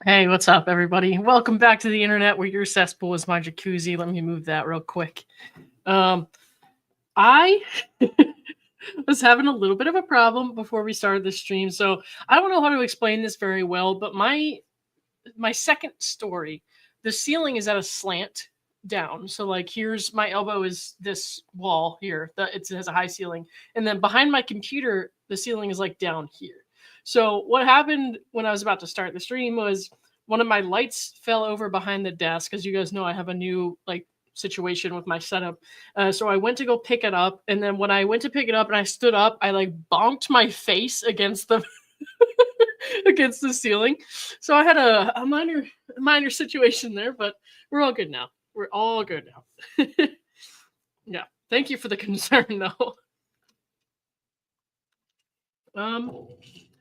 Hey, what's up, everybody? Welcome back to the internet where your cesspool is my jacuzzi. Let me move that real quick. I was having a little bit of a problem before we started the stream, so I don't know how to explain this very well, but my second story, the ceiling is at a slant down. So like here's my elbow is this wall here. It has a high ceiling. And then behind my computer, the ceiling is like down here. So what happened when I was about to start the stream was one of my lights fell over behind the desk. As you guys know, I have a new like situation with my setup. So I went to go pick it up. And then when I went to pick it up and I stood up, I like bonked my face against the against the ceiling. So I had a minor situation there, but we're all good now. We're all good now. Yeah. Thank you for the concern though.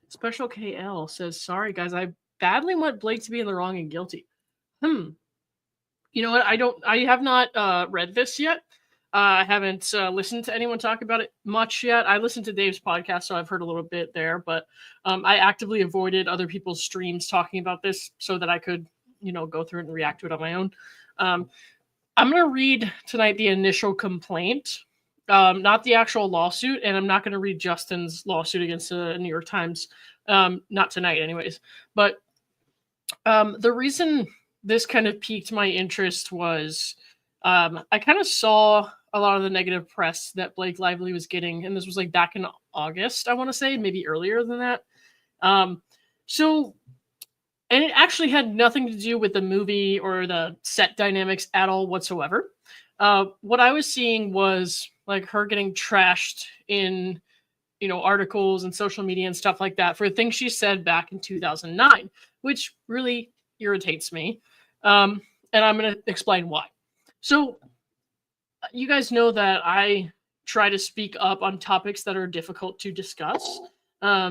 Special KL says, sorry guys, I badly want Blake to be in the wrong and guilty. You know what? I have not read this yet. I haven't listened to anyone talk about it much yet. I listened to Dave's podcast, so I've heard a little bit there, but I actively avoided other people's streams talking about this so that I could, go through it and react to it on my own. I'm going to read tonight the initial complaint, not the actual lawsuit, and I'm not going to read Justin's lawsuit against the New York Times, not tonight anyways. But the reason this kind of piqued my interest was I kind of saw a lot of the negative press that Blake Lively was getting, and this was like back in August, I want to say, maybe earlier than that. And it actually had nothing to do with the movie or the set dynamics at all whatsoever. What I was seeing was like her getting trashed in, articles and social media and stuff like that for things she said back in 2009, which really irritates me. And I'm going to explain why. So you guys know that I try to speak up on topics that are difficult to discuss,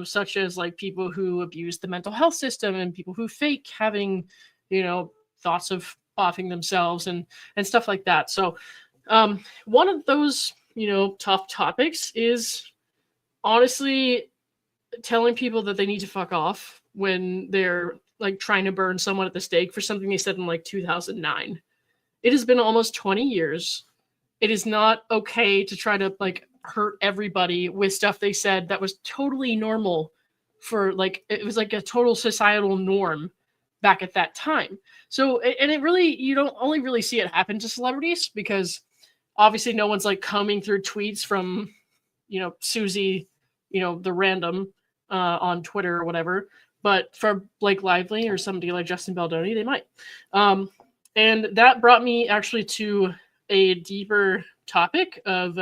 such as like people who abuse the mental health system and people who fake having, thoughts of offing themselves and stuff like that. So one of those, tough topics is honestly telling people that they need to fuck off when they're like trying to burn someone at the stake for something they said in like 2009. It has been almost 20 years. It is not okay to try to like hurt everybody with stuff they said that was totally normal for like, it was like a total societal norm back at that time. So, and it really, you don't only really see it happen to celebrities because obviously no one's like combing through tweets from, Susie, the random on Twitter or whatever. But for Blake Lively or somebody like Justin Baldoni, they might. And that brought me actually to a deeper topic of,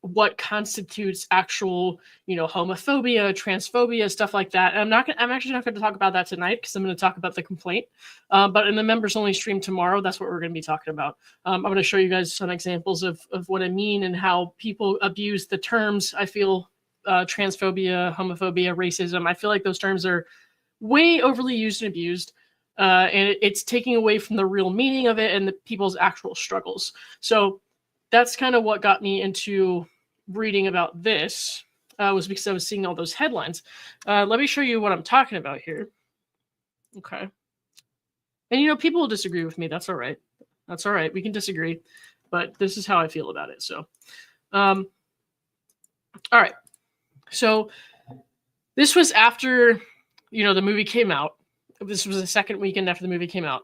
what constitutes actual, homophobia, transphobia, stuff like that. And I'm actually not going to talk about that tonight because I'm going to talk about the complaint. But in the members only stream tomorrow, that's what we're going to be talking about. I'm going to show you guys some examples of what I mean and how people abuse the terms. I feel transphobia, homophobia, racism. I feel like those terms are way overly used and abused. And it's taking away from the real meaning of it and the people's actual struggles. So that's kind of what got me into reading about this, was because I was seeing all those headlines. Let me show you what I'm talking about here. Okay. And, people will disagree with me. That's all right. That's all right. We can disagree. But this is how I feel about it. So, all right. So this was after, the movie came out. This was the second weekend after the movie came out.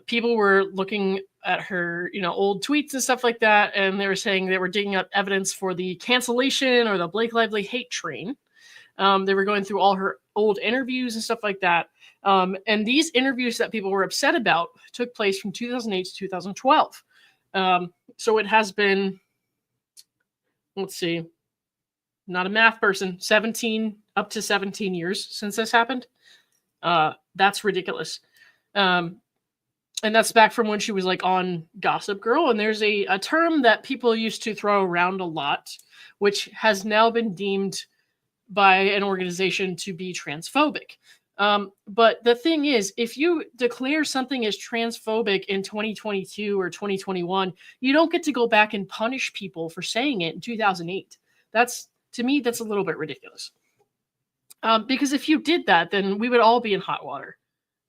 People were looking at her, old tweets and stuff like that, and they were saying they were digging up evidence for the cancellation or the Blake Lively hate train. They were going through all her old interviews and stuff like that. And these interviews that people were upset about took place from 2008 to 2012. So it has been, let's see, not a math person, 17 up to 17 years since this happened. That's ridiculous. And that's back from when she was like on Gossip Girl. And there's a term that people used to throw around a lot, which has now been deemed by an organization to be transphobic. But the thing is, if you declare something as transphobic in 2022 or 2021, you don't get to go back and punish people for saying it in 2008. To me, that's a little bit ridiculous. Because if you did that, then we would all be in hot water.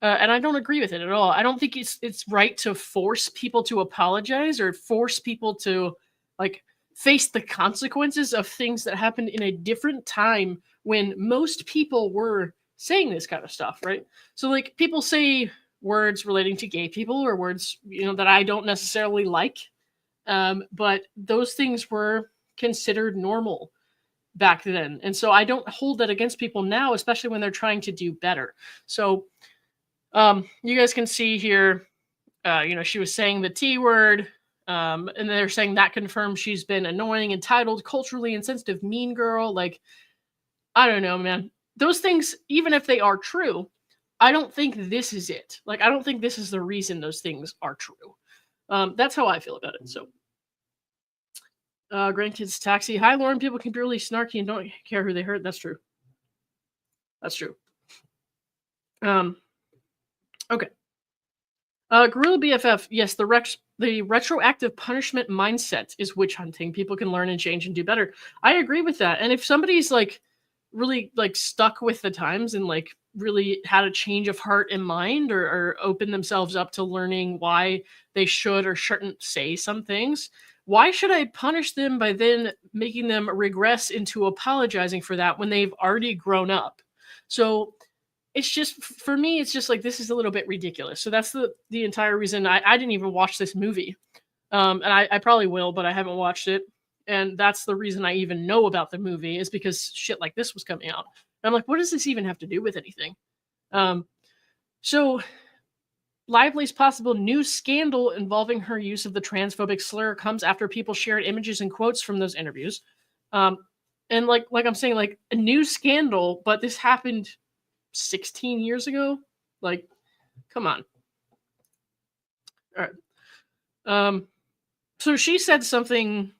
And I don't agree with it at all. I don't think it's right to force people to apologize or force people to like face the consequences of things that happened in a different time when most people were saying this kind of stuff, right? So like people say words relating to gay people or words, that I don't necessarily like. But those things were considered normal back then. And so I don't hold that against people now, especially when they're trying to do better. So you guys can see here, she was saying the T word, and they're saying that confirms she's been annoying, entitled, culturally insensitive, mean girl. Like, I don't know, man. Those things, even if they are true, I don't think this is it. Like, I don't think this is the reason those things are true. That's how I feel about it. So, grandkids taxi. Hi, Lauren. People can be really snarky and don't care who they hurt. That's true. That's true. Okay. Gorilla BFF. Yes, the retroactive punishment mindset is witch hunting. People can learn and change and do better. I agree with that. And if somebody's like really like stuck with the times and like really had a change of heart and mind or open themselves up to learning why they should or shouldn't say some things, why should I punish them by then making them regress into apologizing for that when they've already grown up? So it's just, for me, it's just like, this is a little bit ridiculous. So that's the entire reason I didn't even watch this movie. And I probably will, but I haven't watched it. And that's the reason I even know about the movie, is because shit like this was coming out. And I'm like, what does this even have to do with anything? So Lively's possible new scandal involving her use of the transphobic slur comes after people shared images and quotes from those interviews. And like I'm saying, like a new scandal, but this happened 16 years ago. Like, come on. All right. So she said something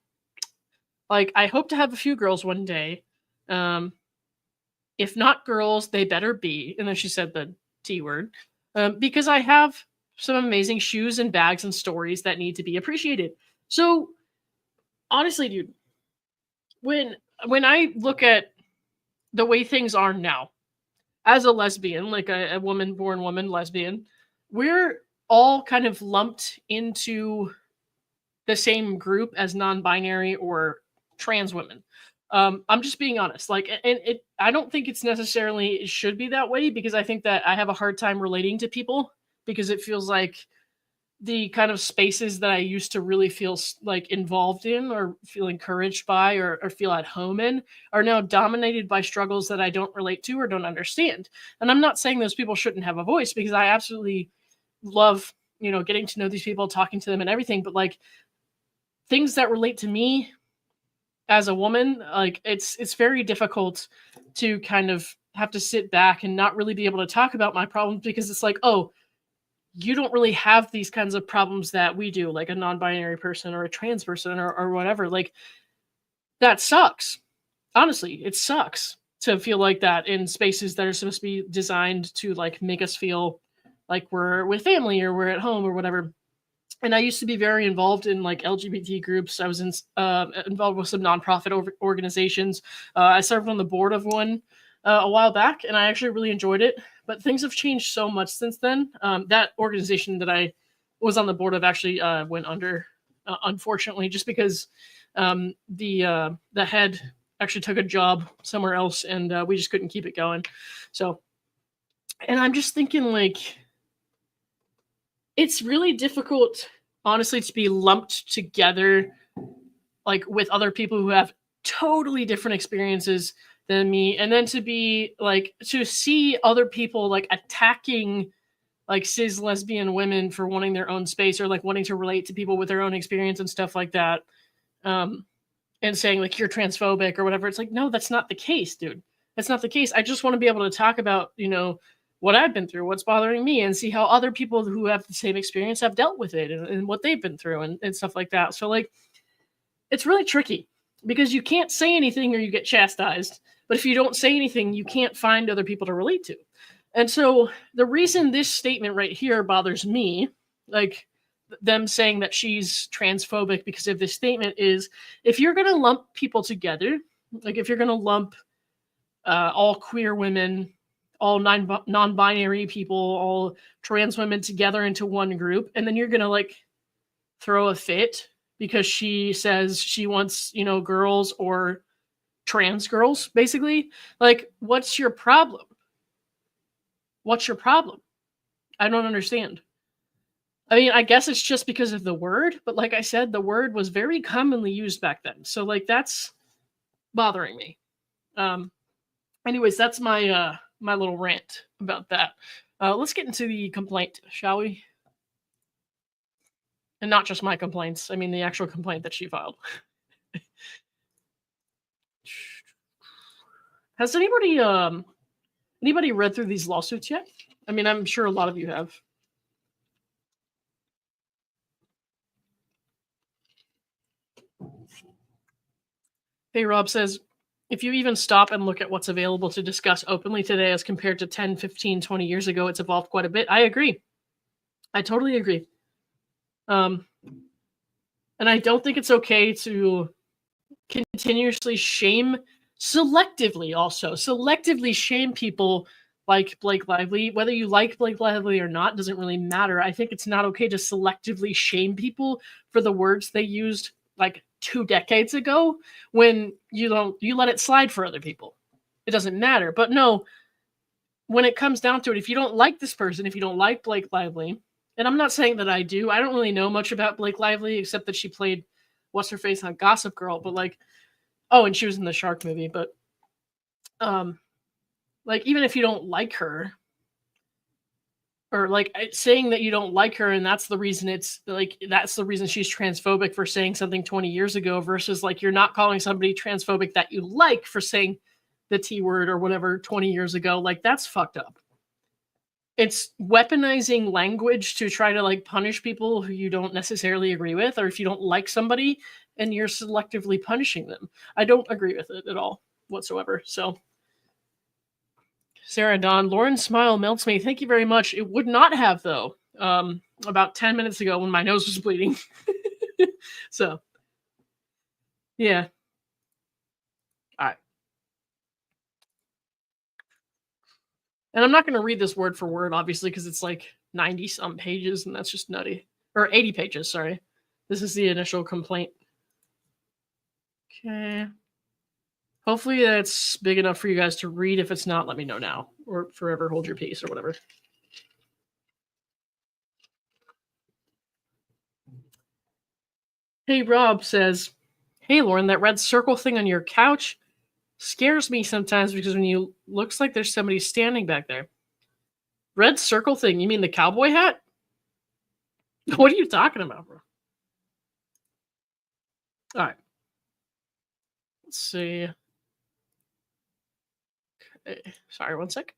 like, I hope to have a few girls one day. If not girls, they better be. And then she said the T word. Because I have some amazing shoes and bags and stories that need to be appreciated. So honestly, dude, when I look at the way things are now, as a lesbian, like a woman-born woman lesbian, we're all kind of lumped into the same group as non-binary or trans women. I'm just being honest. Like, and I don't think it's necessarily, it should be that way, because I think that I have a hard time relating to people because it feels like the kind of spaces that I used to really feel like involved in or feel encouraged by or feel at home in are now dominated by struggles that I don't relate to or don't understand. And I'm not saying those people shouldn't have a voice, because I absolutely love, getting to know these people, talking to them and everything. But like things that relate to me as a woman, like it's very difficult to kind of have to sit back and not really be able to talk about my problems, because it's like, oh, you don't really have these kinds of problems that we do, like a non-binary person or a trans person or whatever. Like, that sucks. Honestly, it sucks to feel like that in spaces that are supposed to be designed to like make us feel like we're with family or we're at home or whatever. And I used to be very involved in like LGBT groups. I was involved with some nonprofit organizations. I served on the board of one a while back, and I actually really enjoyed it. But things have changed so much since then. That organization that I was on the board of actually went under, unfortunately, just because the head actually took a job somewhere else, and we just couldn't keep it going. So, and I'm just thinking, like, it's really difficult, honestly, to be lumped together, like, with other people who have totally different experiences than me, and then to be like, to see other people like attacking like cis lesbian women for wanting their own space or like wanting to relate to people with their own experience and stuff like that, and saying like you're transphobic or whatever. It's like, no, that's not the case, dude. That's not the case. I just want to be able to talk about, what I've been through, what's bothering me, and see how other people who have the same experience have dealt with it and what they've been through and stuff like that. So like, it's really tricky because you can't say anything or you get chastised. But if you don't say anything, you can't find other people to relate to. And so the reason this statement right here bothers me, like them saying that she's transphobic because of this statement, is if you're going to lump people together, like if you're going to lump all queer women, all non-binary people, all trans women together into one group, and then you're gonna like throw a fit because she says she wants, girls or trans girls, basically. Like, what's your problem? What's your problem? I don't understand. I mean, I guess it's just because of the word, but like I said, the word was very commonly used back then. So like that's bothering me. Anyways, that's my my little rant about that. Let's get into the complaint, shall we? And not just my complaints. I mean the actual complaint that she filed. Has anybody read through these lawsuits yet? I mean, I'm sure a lot of you have. Hey, Rob says, if you even stop and look at what's available to discuss openly today as compared to 10, 15, 20 years ago, it's evolved quite a bit. I agree. I totally agree. And I don't think it's okay to continuously shame, selectively shame people like Blake Lively. Whether you like Blake Lively or not doesn't really matter. I think it's not okay to selectively shame people for the words they used like 2 decades ago when you let it slide for other people. It doesn't matter. But no, when it comes down to it, if you don't like this person, if you don't like Blake Lively, and I'm not saying that I do, I don't really know much about Blake Lively except that she played what's her face on Gossip Girl, but like, oh, and she was in the Shark movie, but like even if you don't like her, or like saying that you don't like her and that's the reason she's transphobic for saying something 20 years ago versus like you're not calling somebody transphobic that you like for saying the T word or whatever 20 years ago, like that's fucked up. It's weaponizing language to try to like punish people who you don't necessarily agree with, or if you don't like somebody and you're selectively punishing them. I don't agree with it at all whatsoever. So Sarah Dawn, Lauren's smile melts me. Thank you very much. It would not have though. About 10 minutes ago when my nose was bleeding. So yeah. All right. And I'm not going to read this word for word, obviously, because it's like 90 some pages, and that's just nutty. Or 80 pages, sorry. This is the initial complaint. Okay. Hopefully that's big enough for you guys to read. If it's not, let me know now. Or forever hold your peace or whatever. Hey, Rob says, hey, Lauren, that red circle thing on your couch scares me sometimes because when you looks like there's somebody standing back there. Red circle thing? You mean the cowboy hat? What are you talking about, bro? All right. Let's see. Okay. Sorry, one sec.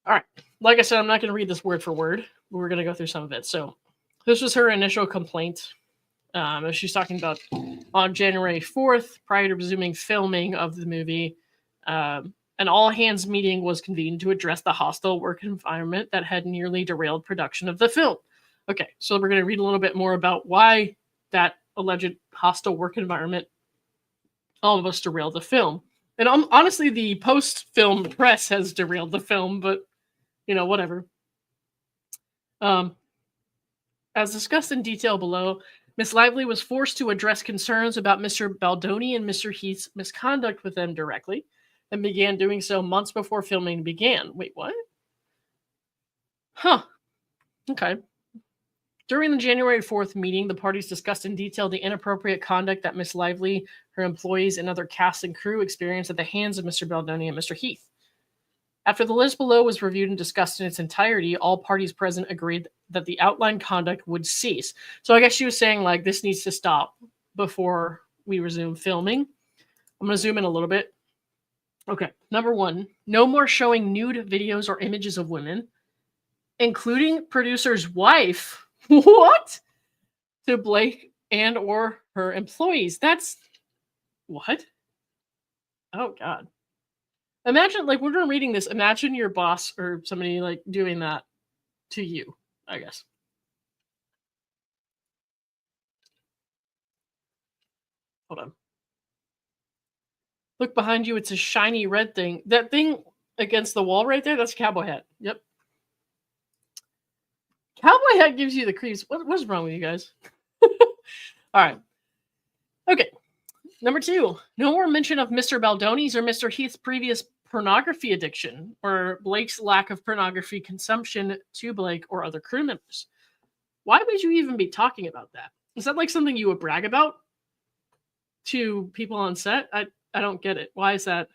All right. Like I said, I'm not going to read this word for word. We're going to go through some of it. So this was her initial complaint. She's talking about on January 4th, prior to resuming filming of the movie, an all-hands meeting was convened to address the hostile work environment that had nearly derailed production of the film. Okay, so we're going to read a little bit more about why that alleged hostile work environment almost derailed the film. And honestly, the post-film press has derailed the film, but, whatever. As discussed in detail below, Ms. Lively was forced to address concerns about Mr. Baldoni and Mr. Heath's misconduct with them directly, and began doing so months before filming began. Wait, what? Huh. Okay. During the January 4th meeting, the parties discussed in detail the inappropriate conduct that Ms. Lively, her employees, and other cast and crew experienced at the hands of Mr. Baldoni and Mr. Heath. After the list below was reviewed and discussed in its entirety, all parties present agreed that the outlined conduct would cease. So I guess she was saying, like, this needs to stop before we resume filming. I'm going to zoom in a little bit. Okay, number 1, no more showing nude videos or images of women, including producer's wife. What? To Blake and or her employees. That's... what? Oh, God. Imagine, like, when we're reading this, imagine your boss or somebody, like, doing that to you, I guess. Hold on. Look behind you. It's a shiny red thing. That thing against the wall right there, that's a cowboy hat. Yep. Cowboy hat gives you the creeps. What's wrong with you guys? All right. Okay. Number 2. No more mention of Mr. Baldoni's or Mr. Heath's previous pornography addiction or Blake's lack of pornography consumption to Blake or other crew members. Why would you even be talking about that? Is that like something you would brag about to people on set? I don't get it. Why is that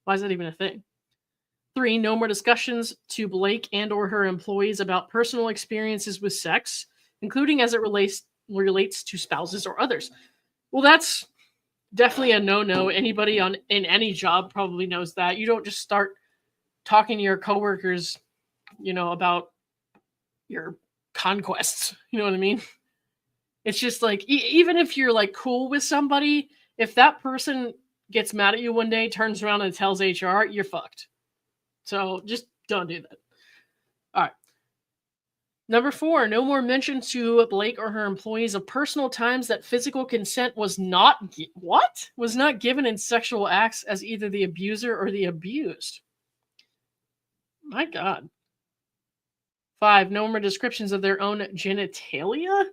even a thing? 3. No more discussions to Blake and or her employees about personal experiences with sex, including as it relates to spouses or others. Well, that's definitely a no-no. Anybody in any job probably knows that. You don't just start talking to your coworkers, about your conquests. You know what I mean? It's just like, even if you're like cool with somebody, if that person gets mad at you one day, turns around and tells HR, you're fucked. So just don't do that. All right. Number 4, no more mention to Blake or her employees of personal times that physical consent was not given in sexual acts as either the abuser or the abused. My God. 5, no more descriptions of their own genitalia.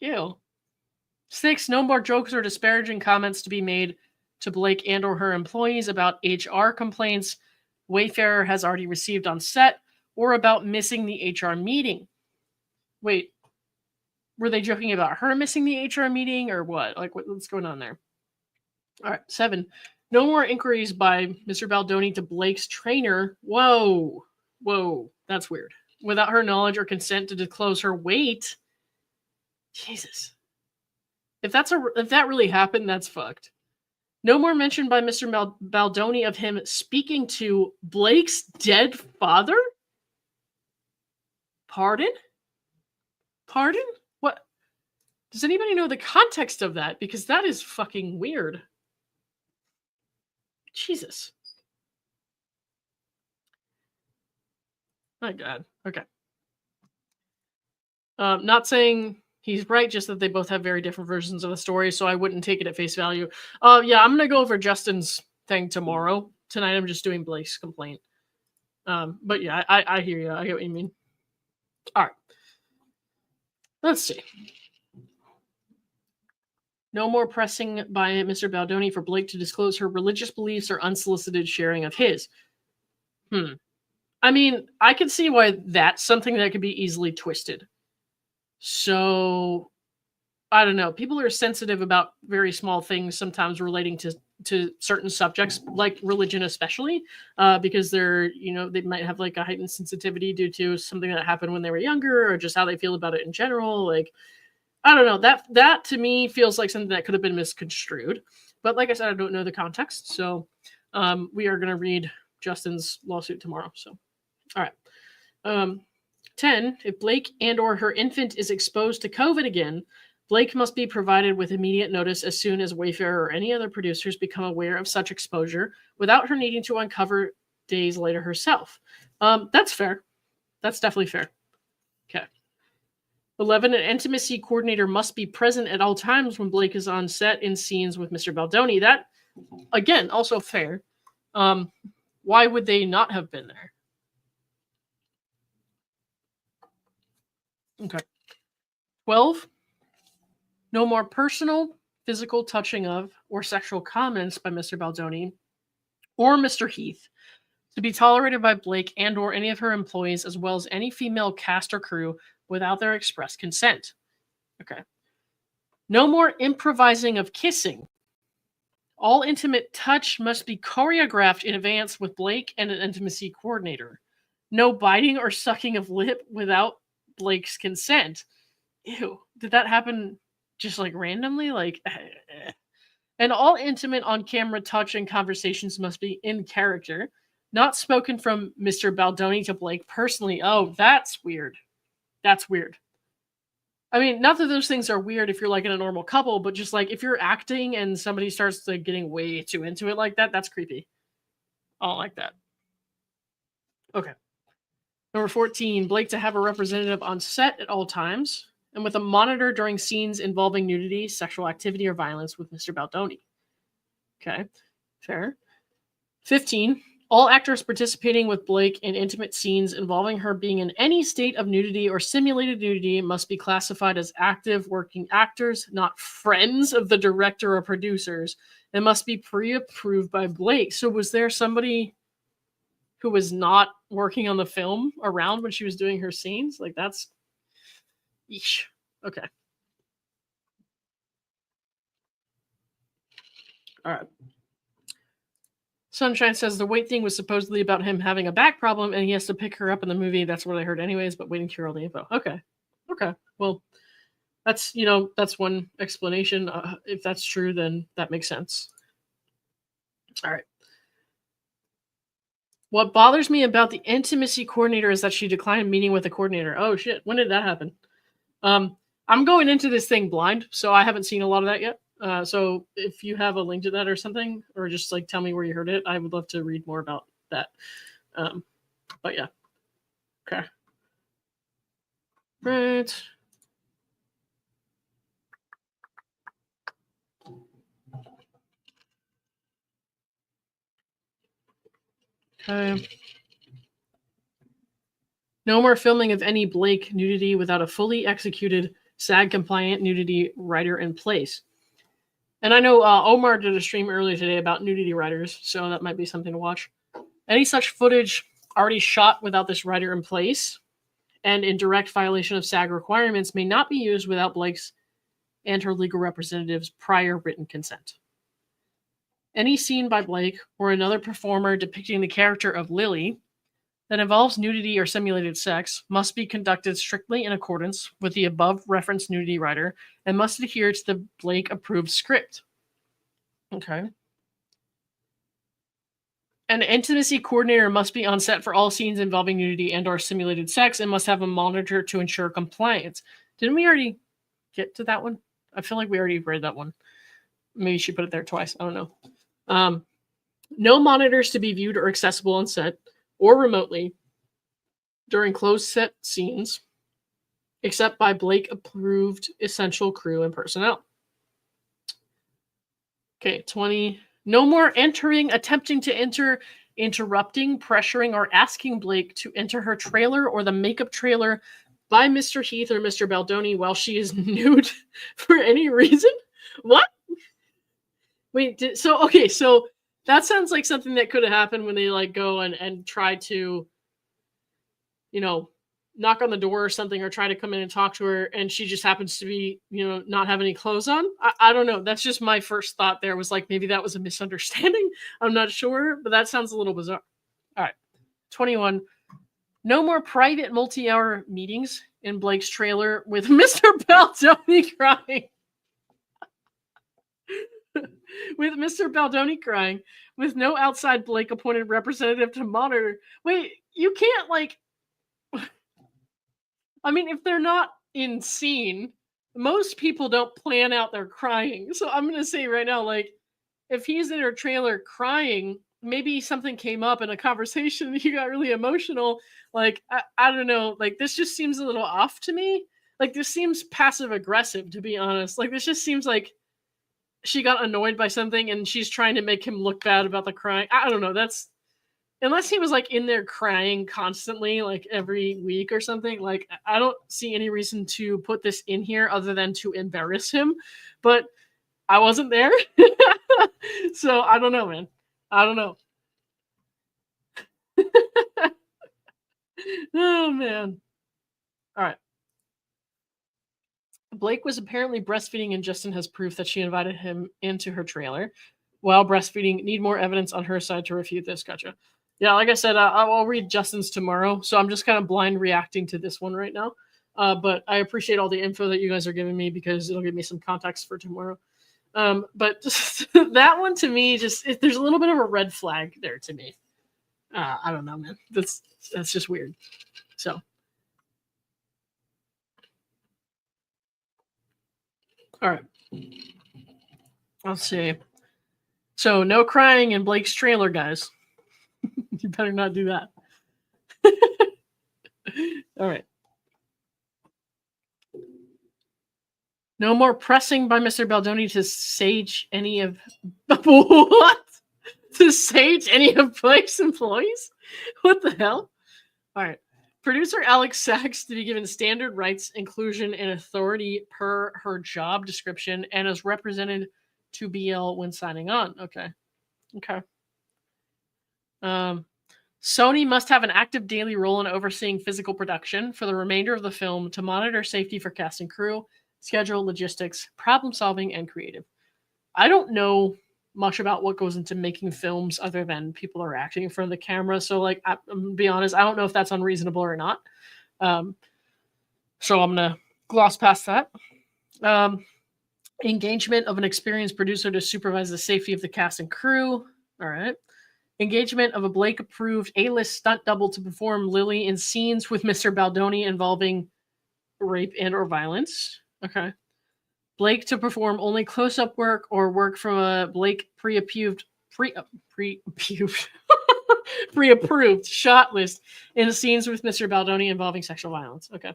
Ew. 6, no more jokes or disparaging comments to be made to Blake and or her employees about HR complaints Wayfarer has already received on set, or about missing the HR meeting. Wait, were they joking about her missing the HR meeting or what? Like, what's going on there? All right, 7. No more inquiries by Mr. Baldoni to Blake's trainer. Whoa, that's weird. Without her knowledge or consent to disclose her weight. Jesus. If that really happened, that's fucked. No more mention by Mr. Baldoni of him speaking to Blake's dead father? Pardon? What? Does anybody know the context of that? Because that is fucking weird. Jesus. My God. Okay. Not saying he's right, just that they both have very different versions of the story, so I wouldn't take it at face value. Yeah, I'm going to go over Justin's thing tomorrow. Tonight I'm just doing Blake's complaint. But yeah, I hear you. I get what you mean. All right. Let's see. No more pressing by Mr. Baldoni for Blake to disclose her religious beliefs or unsolicited sharing of his. I mean, I can see why that's something that could be easily twisted. So, I don't know. People are sensitive about very small things sometimes relating to certain subjects, like religion especially, because they might have like a heightened sensitivity due to something that happened when they were younger or just how they feel about it in general. Like, I don't know. That to me feels like something that could have been misconstrued. But like I said, I don't know the context. So we are going to read Justin's lawsuit tomorrow. So, all right. 10, if Blake and or her infant is exposed to COVID again, Blake must be provided with immediate notice as soon as Wayfarer or any other producers become aware of such exposure without her needing to uncover days later herself. That's fair. That's definitely fair. Okay. 11, an intimacy coordinator must be present at all times when Blake is on set in scenes with Mr. Baldoni. That, again, also fair. Why would they not have been there? Okay. 12, no more personal, physical touching of, or sexual comments by Mr. Baldoni or Mr. Heath to be tolerated by Blake and or any of her employees, as well as any female cast or crew without their express consent. Okay. No more improvising of kissing. All intimate touch must be choreographed in advance with Blake and an intimacy coordinator. No biting or sucking of lip without Blake's consent. Ew, did that happen just like randomly? Like, and all intimate on-camera touch and conversations must be in character, not spoken from Mr. Baldoni to Blake personally. Oh, that's weird. That's weird. I mean, not that those things are weird if you're like in a normal couple, but just like if you're acting and somebody starts like getting way too into it like that, that's creepy. I don't like that. Okay. Number 14, Blake to have a representative on set at all times and with a monitor during scenes involving nudity, sexual activity, or violence with Mr. Baldoni. Okay, fair. 15. All actors participating with Blake in intimate scenes involving her being in any state of nudity or simulated nudity must be classified as active working actors, not friends of the director or producers, and must be pre-approved by Blake. So was there somebody who was not working on the film around when she was doing her scenes? Like, that's... Yeesh. Okay. All right. Sunshine says the weight thing was supposedly about him having a back problem and he has to pick her up in the movie. That's what I heard anyways, but waiting to hear all the info. Okay. Well, that's, that's one explanation. If that's true, then that makes sense. All right. What bothers me about the intimacy coordinator is that she declined meeting with the coordinator. Oh shit. When did that happen? I'm going into this thing blind, so I haven't seen a lot of that yet. So if you have a link to that or something, or just like tell me where you heard it, I would love to read more about that. But yeah. Okay. Right. Okay. No more filming of any Blake nudity without a fully executed SAG-compliant nudity writer in place. And I know Omar did a stream earlier today about nudity writers, so that might be something to watch. Any such footage already shot without this writer in place and in direct violation of SAG requirements may not be used without Blake's and her legal representative's prior written consent. Any scene by Blake or another performer depicting the character of Lily that involves nudity or simulated sex must be conducted strictly in accordance with the above referenced nudity writer and must adhere to the Blake approved script. Okay. An intimacy coordinator must be on set for all scenes involving nudity and or simulated sex and must have a monitor to ensure compliance. Didn't we already get to that one? I feel like we already read that one. Maybe she put it there twice. I don't know. No monitors to be viewed or accessible on set or remotely during closed set scenes, except by Blake-approved essential crew and personnel. Okay, 20. No more entering, attempting to enter, interrupting, pressuring, or asking Blake to enter her trailer or the makeup trailer by Mr. Heath or Mr. Baldoni while she is nude for any reason. What? Wait, so that sounds like something that could have happened when they like go and try to, knock on the door or something or try to come in and talk to her and she just happens to be, not have any clothes on. I don't know. That's just my first thought there was like, maybe that was a misunderstanding. I'm not sure, but that sounds a little bizarre. All right. 21. No more private multi-hour meetings in Blake's trailer with Mr. Baldoni crying. With Mr. Baldoni crying, with no outside Blake-appointed representative to monitor. Wait, you can't, like... I mean, if they're not in scene, most people don't plan out their crying. So I'm going to say right now, like, if he's in her trailer crying, maybe something came up in a conversation and he got really emotional. Like, I don't know. Like, this just seems a little off to me. Like, this seems passive-aggressive, to be honest. Like, this just seems like she got annoyed by something and she's trying to make him look bad about the crying. I don't know. That's... Unless he was, like, in there crying constantly, like, every week or something, like, I don't see any reason to put this in here other than to embarrass him. But I wasn't there. So, I don't know, man. I don't know. Oh, man. All right. Blake was apparently breastfeeding, and Justin has proof that she invited him into her trailer while breastfeeding. Need more evidence on her side to refute this. Gotcha. Yeah, like I said, I'll read Justin's tomorrow, so I'm just kind of blind reacting to this one right now. But I appreciate all the info that you guys are giving me because it'll give me some context for tomorrow. But just, that one to me, there's a little bit of a red flag there to me. I don't know, man. That's just weird. So. All right. Let's see. So no crying in Blake's trailer, guys. You better not do that. All right. No more pressing by Mr. Baldoni to sage any of what? To sage any of Blake's employees? What the hell? All right. Producer Alex Sachs to be given standard rights, inclusion, and authority per her job description and is represented to BL when signing on. Okay. Sony must have an active daily role in overseeing physical production for the remainder of the film to monitor safety for cast and crew, schedule, logistics, problem solving, and creative. I don't know much about what goes into making films other than people are acting in front of the camera. So, like, I'm gonna be honest, I don't know if that's unreasonable or not. So I'm gonna gloss past that. Engagement of an experienced producer to supervise the safety of the cast and crew. All right. Engagement of a Blake-approved A-list stunt double to perform Lily in scenes with Mr. Baldoni involving rape and or violence. Okay. Blake to perform only close-up work or work from a Blake pre-approved shot list in scenes with Mr. Baldoni involving sexual violence. Okay.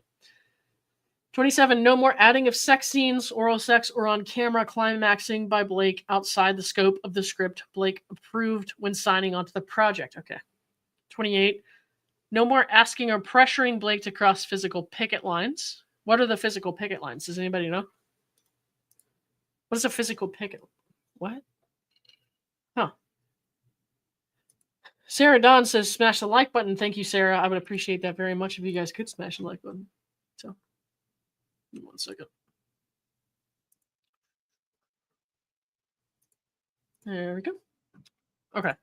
27. No more adding of sex scenes, oral sex, or on-camera climaxing by Blake outside the scope of the script Blake approved when signing onto the project. Okay. 28. No more asking or pressuring Blake to cross physical picket lines. What are the physical picket lines? Does anybody know? What is a physical picket? What? Huh. Sarah Dawn says, smash the like button. Thank you, Sarah. I would appreciate that very much if you guys could smash the like button. So, 1 second. There we go. Okay.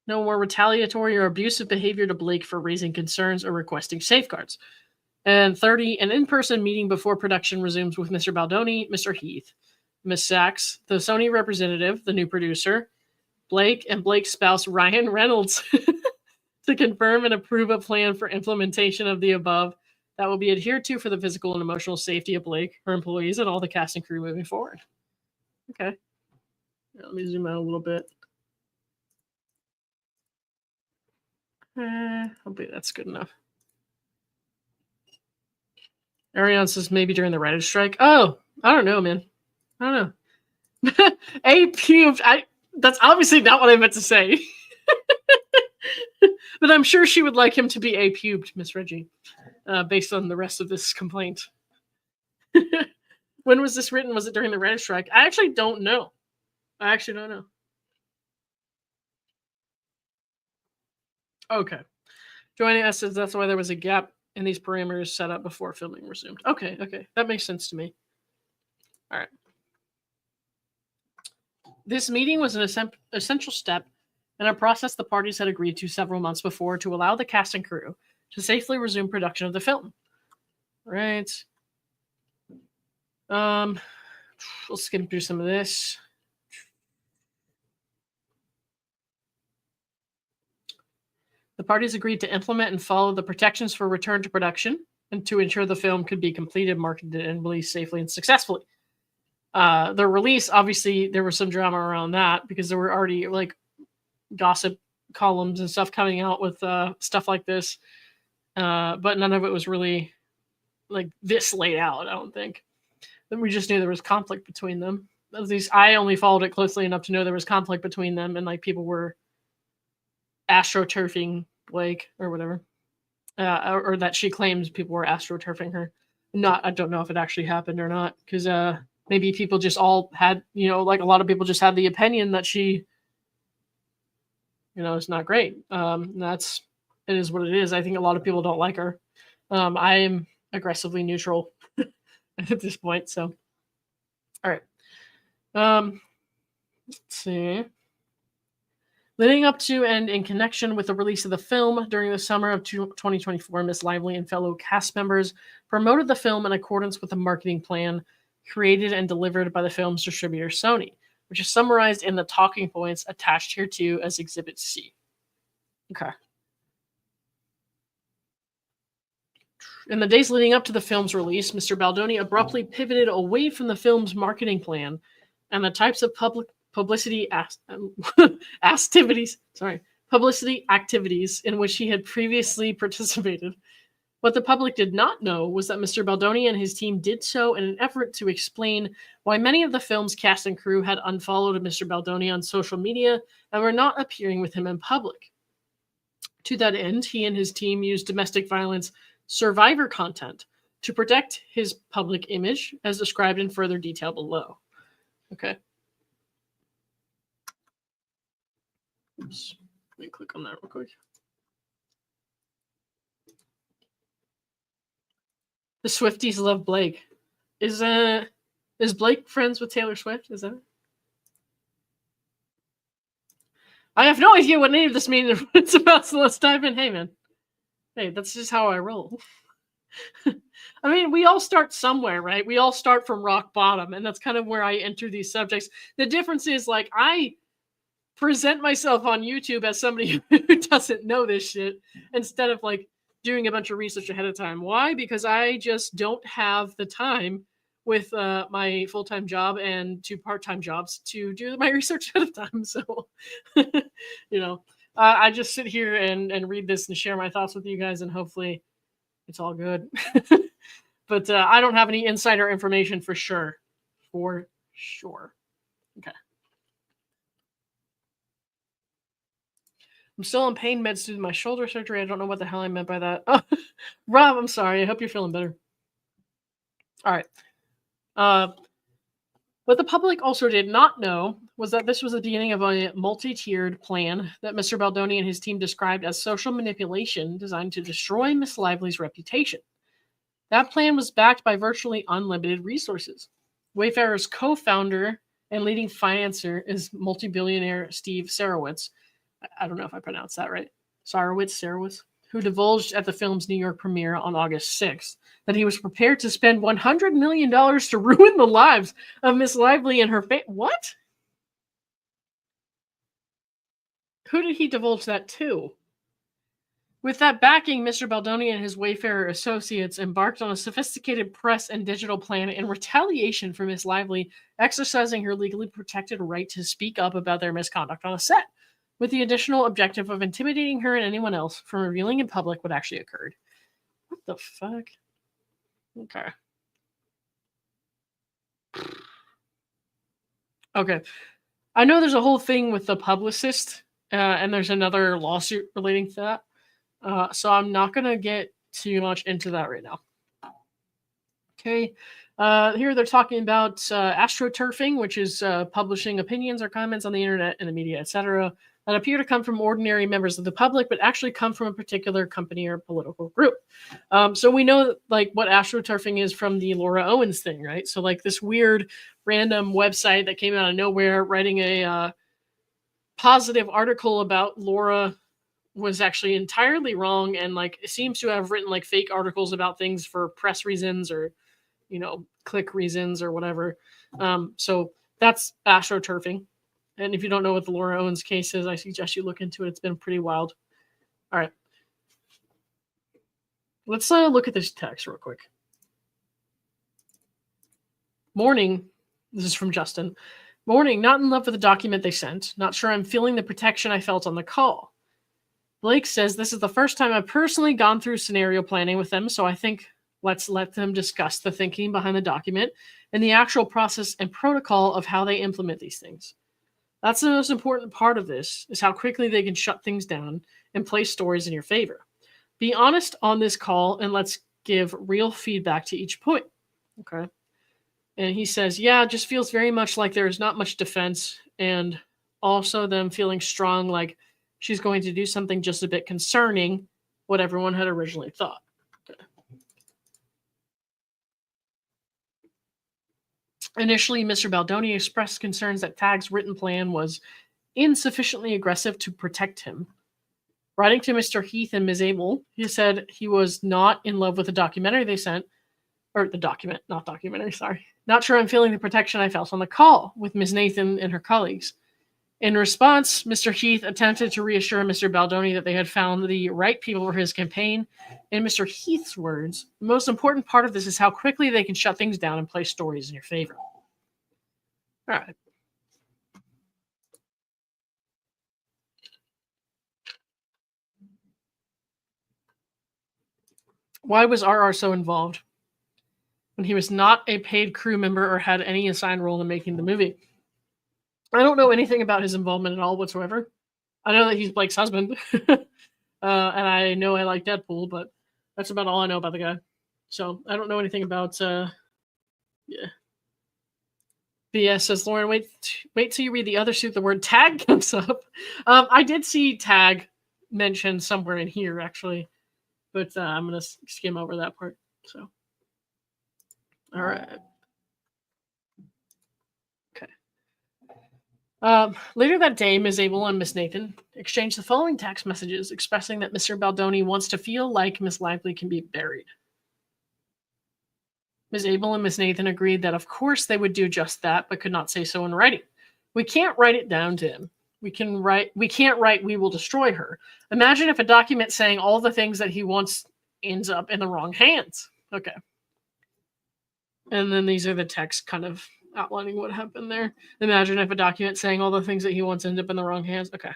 No more retaliatory or abusive behavior to Blake for raising concerns or requesting safeguards. And 30, an in-person meeting before production resumes with Mr. Baldoni, Mr. Heath, Ms. Sachs, the Sony representative, the new producer, Blake, and Blake's spouse, Ryan Reynolds, to confirm and approve a plan for implementation of the above that will be adhered to for the physical and emotional safety of Blake, her employees, and all the cast and crew moving forward. Okay. Now, let me zoom out a little bit. Hopefully that's good enough. Ariane says maybe during the writer's strike. Oh, I don't know, man. I don't know. A-pubed. That's obviously not what I meant to say. But I'm sure she would like him to be A-pubed, Miss Reggie, based on the rest of this complaint. When was this written? Was it during the writer's strike? I actually don't know. Okay. Joining us says that's why there was a gap in these parameters set up before filming resumed. Okay. That makes sense to me. All right. This meeting was an essential step in a process the parties had agreed to several months before to allow the cast and crew to safely resume production of the film. Right. We'll skim through some of this. The parties agreed to implement and follow the protections for return to production and to ensure the film could be completed, marketed, and released safely and successfully. The release, obviously, there was some drama around that because there were already like gossip columns and stuff coming out with stuff like this, but none of it was really like this laid out, I don't think. Then we just knew there was conflict between them. At least I only followed it closely enough to know there was conflict between them, and like people were astroturfing Blake or whatever, or that she claims people were astroturfing her. I don't know if it actually happened or not, because maybe people just all had, like a lot of people just had the opinion that she, is not great. It is what it is. I think a lot of people don't like her. I am aggressively neutral at this point. So, all right. Let's see. Leading up to and in connection with the release of the film during the summer of 2024, Miss Lively and fellow cast members promoted the film in accordance with the marketing plan created and delivered by the film's distributor, Sony, which is summarized in the talking points attached here to as Exhibit C. Okay. In the days leading up to the film's release, Mr. Baldoni abruptly pivoted away from the film's marketing plan and the types of publicity activities publicity activities in which he had previously participated. What the public did not know was that Mr. Baldoni and his team did so in an effort to explain why many of the film's cast and crew had unfollowed Mr. Baldoni on social media and were not appearing with him in public. To that end, he and his team used domestic violence survivor content to protect his public image, as described in further detail below. Okay. Oops. Let me click on that real quick. The Swifties love Blake. Is Blake friends with Taylor Swift? Is that it? I have no idea what any of this means or what it's about, so let's dive in. Hey, man. Hey, that's just how I roll. I mean, we all start somewhere, right? We all start from rock bottom, and that's kind of where I enter these subjects. The difference is, like, I present myself on YouTube as somebody who doesn't know this shit instead of, like, doing a bunch of research ahead of time. Why? Because I just don't have the time with my full-time job and 2 part-time jobs to do my research ahead of time. So, you know, I just sit here and read this and share my thoughts with you guys, and hopefully it's all good. But I don't have any insider information for sure. For sure. Okay. I'm still on pain meds due to my shoulder surgery. I don't know what the hell I meant by that. Oh, Rob, I'm sorry. I hope you're feeling better. All right. What the public also did not know was that this was the beginning of a multi-tiered plan that Mr. Baldoni and his team described as social manipulation designed to destroy Miss Lively's reputation. That plan was backed by virtually unlimited resources. Wayfarer's co-founder and leading financier is multi-billionaire Steve Sarowitz. I don't know if I pronounced that right. Sarowitz, who divulged at the film's New York premiere on August 6th that he was prepared to spend $100 million to ruin the lives of Miss Lively and her What? Who did he divulge that to? With that backing, Mr. Baldoni and his Wayfarer associates embarked on a sophisticated press and digital plan in retaliation for Miss Lively exercising her legally protected right to speak up about their misconduct on a set, with the additional objective of intimidating her and anyone else from revealing in public what actually occurred. What the fuck? Okay. Okay. I know there's a whole thing with the publicist, and there's another lawsuit relating to that. So I'm not going to get too much into that right now. Okay. Here they're talking about astroturfing, which is publishing opinions or comments on the internet and the media, etc., that appear to come from ordinary members of the public, but actually come from a particular company or political group. So we know, like, what astroturfing is from the Laura Owens thing, right? So, like, this weird random website that came out of nowhere writing a positive article about Laura was actually entirely wrong, and, like, it seems to have written, like, fake articles about things for press reasons or, you know, click reasons or whatever. So that's astroturfing. And if you don't know what the Laura Owens case is, I suggest you look into it. It's been pretty wild. All right. Let's look at this text real quick. Morning. This is from Justin. Morning. Not in love with the document they sent. Not sure I'm feeling the protection I felt on the call. Blake says, this is the first time I've personally gone through scenario planning with them, so I think let's let them discuss the thinking behind the document and the actual process and protocol of how they implement these things. That's the most important part of this, is how quickly they can shut things down and place stories in your favor. Be honest on this call, and let's give real feedback to each point. Okay. And he says, yeah, it just feels very much like there's not much defense, and also them feeling strong, like she's going to do something just a bit concerning what everyone had originally thought. Okay. Initially, Mr. Baldoni expressed concerns that Tag's written plan was insufficiently aggressive to protect him. Writing to Mr. Heath and Ms. Abel, he said he was not in love with the documentary they sent, or the document, not documentary, sorry. Not sure I'm feeling the protection I felt on the call with Ms. Nathan and her colleagues. In response, Mr. Heath attempted to reassure Mr. Baldoni that they had found the right people for his campaign. In Mr. Heath's words, the most important part of this is how quickly they can shut things down and place stories in your favor. All right. Why was RR so involved when he was not a paid crew member or had any assigned role in making the movie? I don't know anything about his involvement at all whatsoever. I know that he's Blake's husband, and I know I like Deadpool, but that's about all I know about the guy. So I don't know anything about. Yeah. BS says Lauren, wait till you read the other suit. The word tag comes up. I did see tag mentioned somewhere in here actually, but I'm gonna skim over that part. So, all right. Okay. Later that day, Ms. Abel and Miss Nathan exchanged the following text messages expressing that Mr. Baldoni wants to feel like Miss Lively can be buried. Ms. Abel and Miss Nathan agreed that of course they would do just that, but could not say so in writing. We can't write it down to him. We can't write we will destroy her. Imagine if a document saying all the things that he wants ends up in the wrong hands. Okay. And then these are the texts kind of outlining what happened there. Imagine if a document saying all the things that he wants ends up in the wrong hands. Okay.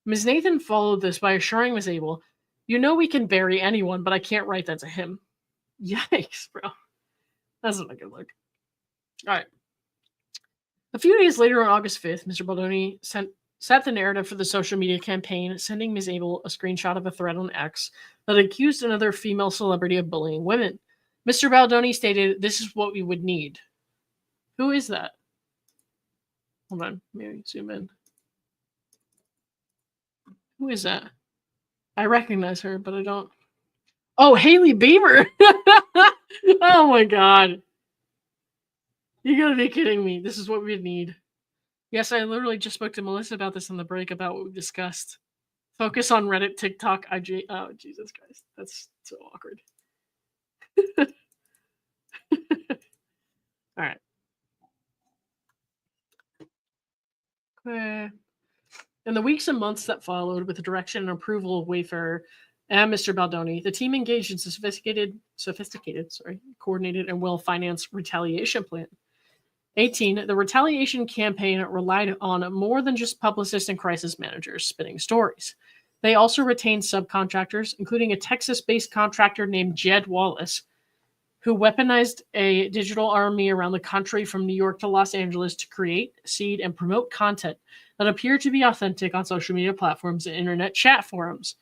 Ms. Nathan followed this by assuring Ms. Abel, you know we can bury anyone, but I can't write that to him. Yikes, bro. That's not a good look. All right. A few days later on August 5th, Mr. Baldoni set the narrative for the social media campaign, sending Ms. Abel a screenshot of a thread on X that accused another female celebrity of bullying women. Mr. Baldoni stated, this is what we would need. Who is that? Hold on, maybe zoom in. Who is that? I recognize her, but I don't. Oh, Hailey Bieber! Oh my god. You gotta be kidding me. This is what we need. Yes, I literally just spoke to Melissa about this on the break about what we discussed. Focus on Reddit, TikTok, IG. Oh, Jesus Christ. That's so awkward. All right. In the weeks and months that followed, with the direction and approval of Wayfarer and Mr. Baldoni, the team engaged in sophisticated, coordinated, and well-financed retaliation plan. 18. The retaliation campaign relied on more than just publicists and crisis managers spinning stories. They also retained subcontractors, including a Texas-based contractor named Jed Wallace, who weaponized a digital army around the country from New York to Los Angeles to create, seed, and promote content that appeared to be authentic on social media platforms and internet chat forums.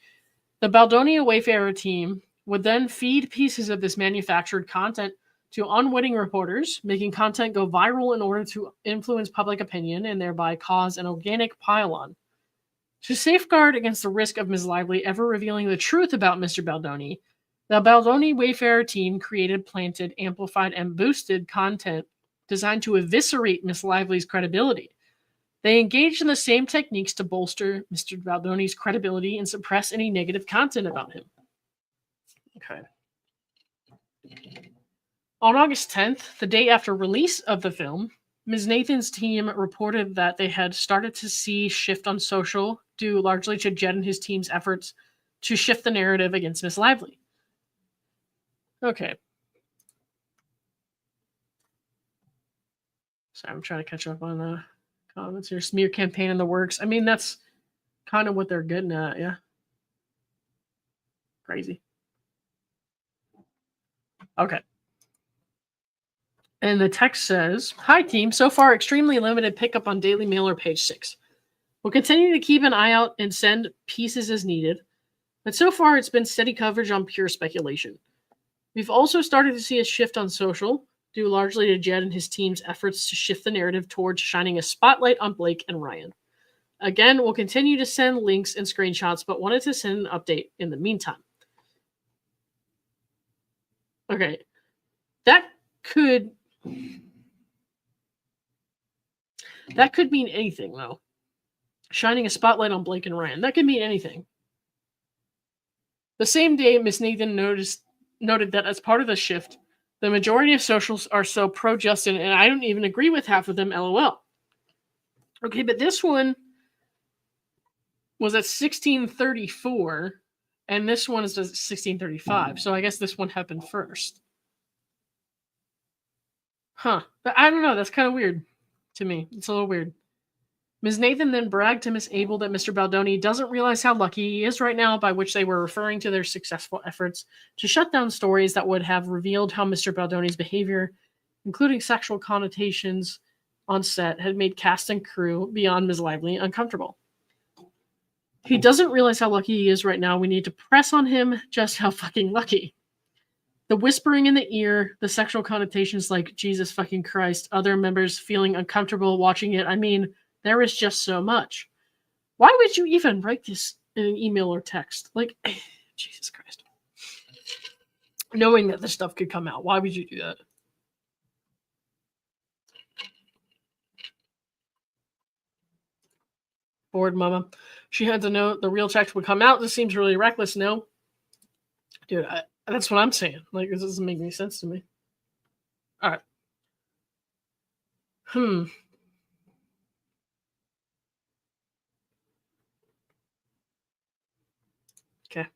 The Baldoni Wayfarer team would then feed pieces of this manufactured content to unwitting reporters, making content go viral in order to influence public opinion and thereby cause an organic pile-on. To safeguard against the risk of Ms. Lively ever revealing the truth about Mr. Baldoni, the Baldoni Wayfarer team created, planted, amplified, and boosted content designed to eviscerate Ms. Lively's credibility. They engaged in the same techniques to bolster Mr. Baldoni's credibility and suppress any negative content about him. Okay. On August 10th, the day after release of the film, Ms. Nathan's team reported that they had started to see shift on social due largely to Jed and his team's efforts to shift the narrative against Ms. Lively. Okay. Sorry, I'm trying to catch up on the comments here. Smear campaign in the works. I mean, that's kind of what they're getting at, yeah. Crazy. Okay. And the text says, hi team, so far extremely limited pickup on Daily Mailer page 6. We'll continue to keep an eye out and send pieces as needed, but so far it's been steady coverage on pure speculation. We've also started to see a shift on social, due largely to Jed and his team's efforts to shift the narrative towards shining a spotlight on Blake and Ryan. Again, we'll continue to send links and screenshots, but wanted to send an update in the meantime. Okay, that could mean anything, though. Shining a spotlight on Blake and Ryan. That could mean anything. The same day, Miss Nathan noted that as part of the shift, the majority of socials are so pro-Justin, and I don't even agree with half of them, LOL. Okay, but this one was at 1634, and this one is at 1635, so I guess this one happened first. Huh. But I don't know, that's kind of weird to me. It's a little weird. Ms. Nathan then bragged to Miss Abel that Mr. Baldoni doesn't realize how lucky he is right now, by which they were referring to their successful efforts to shut down stories that would have revealed how Mr. Baldoni's behavior, including sexual connotations on set, had made cast and crew beyond Ms. Lively uncomfortable. He doesn't realize how lucky he is right now. We need to press on him just how fucking lucky. The whispering in the ear, the sexual connotations like Jesus fucking Christ, other members feeling uncomfortable watching it. I mean, there is just so much. Why would you even write this in an email or text? Like, Jesus Christ. Knowing that this stuff could come out, why would you do that? Bored mama. She had to know the real text would come out. This seems really reckless. No. Dude, that's what I'm saying. Like, this doesn't make any sense to me. All right. Okay.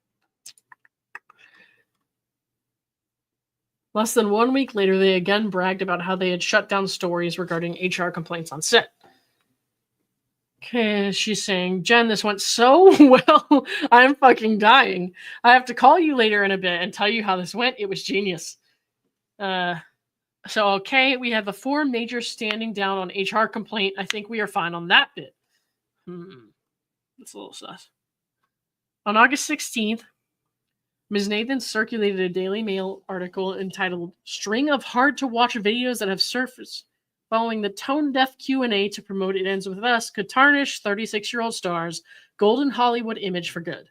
Less than 1 week later, they again bragged about how they had shut down stories regarding HR complaints on set. Okay, she's saying, Jen, this went so well. I'm fucking dying. I have to call you later in a bit and tell you how this went. It was genius. So, okay, we have the 4 majors standing down on HR complaint. I think we are fine on that bit. That's a little sus. On August 16th, Ms. Nathan circulated a Daily Mail article entitled String of Hard-to-Watch Videos That Have Surfaced Following the Tone-Deaf Q&A to Promote It Ends With Us Could Tarnish 36-year-old star's Golden Hollywood image for good.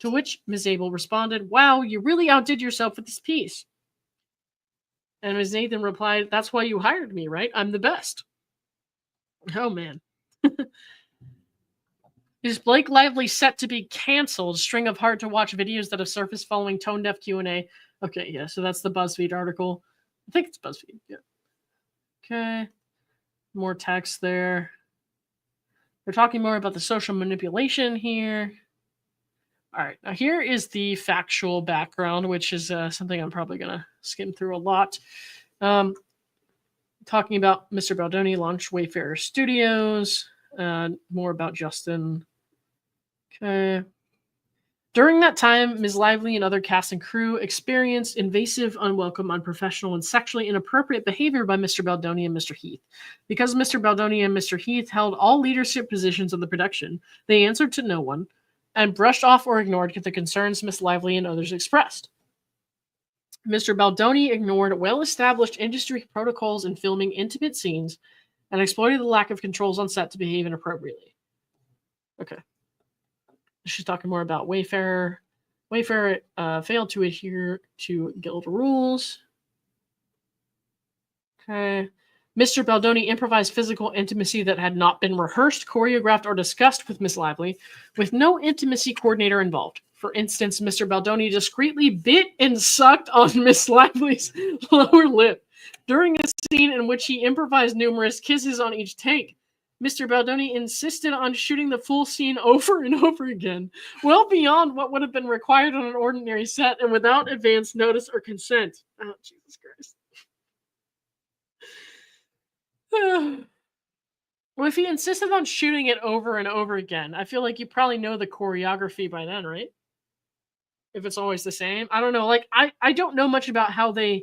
To which Ms. Abel responded, wow, you really outdid yourself with this piece. And Ms. Nathan replied, that's why you hired me, right? I'm the best. Oh, man. Is Blake Lively set to be canceled? String of hard-to-watch videos that have surfaced following tone-deaf Q&A. Okay, yeah, so that's the BuzzFeed article. I think it's BuzzFeed, yeah. Okay. More text there. We're talking more about the social manipulation here. All right, now here is the factual background, which is something I'm probably going to skim through a lot. Talking about Mr. Baldoni launched Wayfarer Studios. More about Justin. Okay. During that time, Ms. Lively and other cast and crew experienced invasive, unwelcome, unprofessional, and sexually inappropriate behavior by Mr. Baldoni and Mr. Heath. Because Mr. Baldoni and Mr. Heath held all leadership positions of the production, they answered to no one and brushed off or ignored the concerns Ms. Lively and others expressed. Mr. Baldoni ignored well-established industry protocols in filming intimate scenes and exploited the lack of controls on set to behave inappropriately. Okay. She's talking more about Wayfarer. Wayfarer failed to adhere to guild rules. Okay. Mr. Baldoni improvised physical intimacy that had not been rehearsed, choreographed, or discussed with Miss Lively, with no intimacy coordinator involved. For instance, Mr. Baldoni discreetly bit and sucked on Miss Lively's lower lip during a scene in which he improvised numerous kisses on each take. Mr. Baldoni insisted on shooting the full scene over and over again, well beyond what would have been required on an ordinary set and without advance notice or consent. Oh, Jesus Christ. Well, if he insisted on shooting it over and over again, I feel like you probably know the choreography by then, right? If it's always the same. I don't know. Like, I don't know much about how they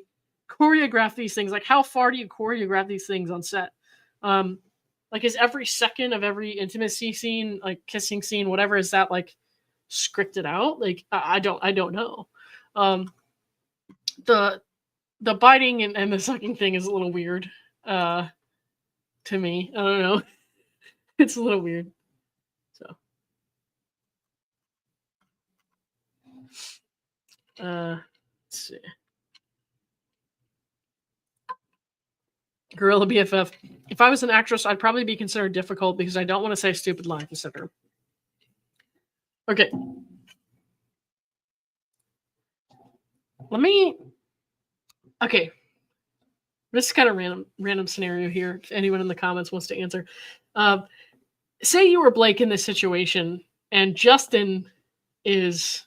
choreograph these things. Like, how far do you choreograph these things on set? Like, is every second of every intimacy scene, like kissing scene, whatever, is that like scripted out? Like, I don't know. The biting and the sucking thing is a little weird. To me, I don't know. It's a little weird. So, let's see. Gorilla BFF. If I was an actress, I'd probably be considered difficult because I don't want to say stupid lines, etc. Okay. Okay. This is kind of random scenario here. If anyone in the comments wants to answer. Say you were Blake in this situation, and Justin is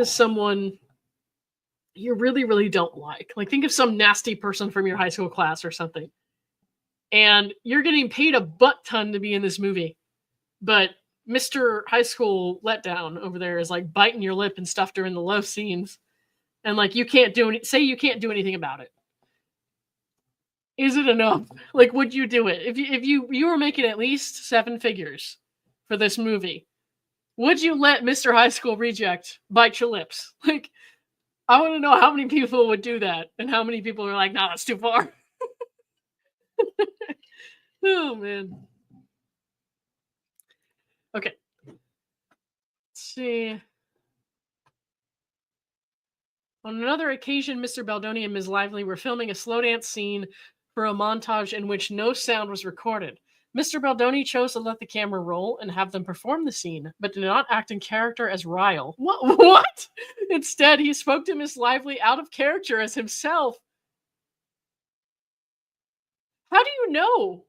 someone you really, really don't like. Like, think of some nasty person from your high school class or something. and you're getting paid a butt ton to be in this movie. But Mr. High School Letdown over there is like biting your lip and stuff during the love scenes. And like you can't do you can't do anything about it. Is it enough? Like, would you do it? If you were making at least 7 figures for this movie, would you let Mr. High School Reject bite your lips? Like, I want to know how many people would do that and how many people are like, nah, that's too far. Oh, man. Okay. Let's see. On another occasion, Mr. Baldoni and Ms. Lively were filming a slow dance scene for a montage in which no sound was recorded. Mr. Baldoni chose to let the camera roll and have them perform the scene, but did not act in character as Ryle. What? Instead, he spoke to Miss Lively out of character as himself. How do you know?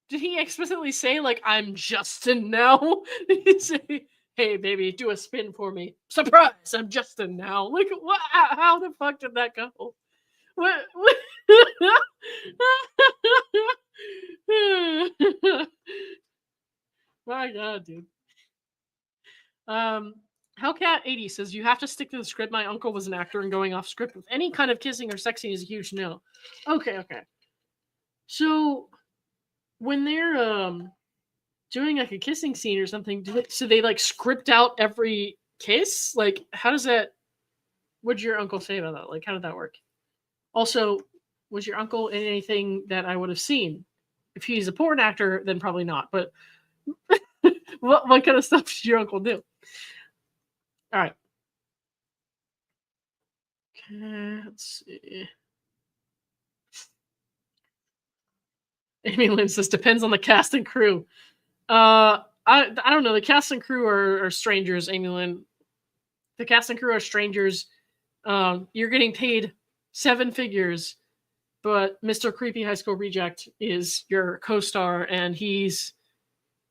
Did he explicitly say, like, I'm Justin now? Did he say, hey, baby, do a spin for me? Surprise, I'm Justin now. Like, what? How the fuck did that go? What? My God, dude. Hellcat80 says, you have to stick to the script. My uncle was an actor, and going off script with any kind of kissing or sex scene is a huge no. Okay. So when they're doing like a kissing scene or something, so they like script out every kiss? Like, how does that? What'd your uncle say about that? Like, how did that work? Also, was your uncle in anything that I would have seen? If he's a porn actor, then probably not. But what kind of stuff did your uncle do? All right. Okay, let's see. Amy Lynn says, depends on the cast and crew. I don't know. The cast and crew are strangers, Amy Lynn. The cast and crew are strangers. You're getting paid 7 figures, but Mr. Creepy High School Reject is your co-star, and he's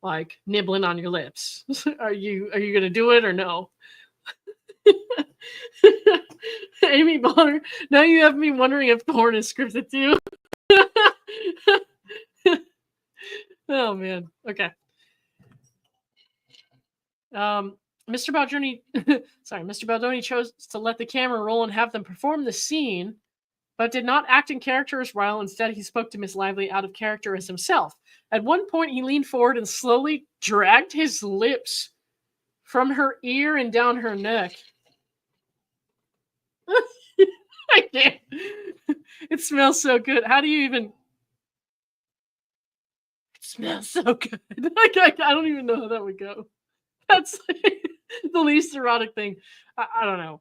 like nibbling on your lips. Are you gonna do it or no? Amy Bonner, now you have me wondering if porn is scripted too. Oh man. Okay. Mr. Baldoni chose to let the camera roll and have them perform the scene, but did not act in character as Ryle. Instead, he spoke to Miss Lively out of character as himself. At one point, he leaned forward and slowly dragged his lips from her ear and down her neck. I can't. It smells so good. How do you even... It smells so good. I don't even know how that would go. That's like the least erotic thing. I don't know.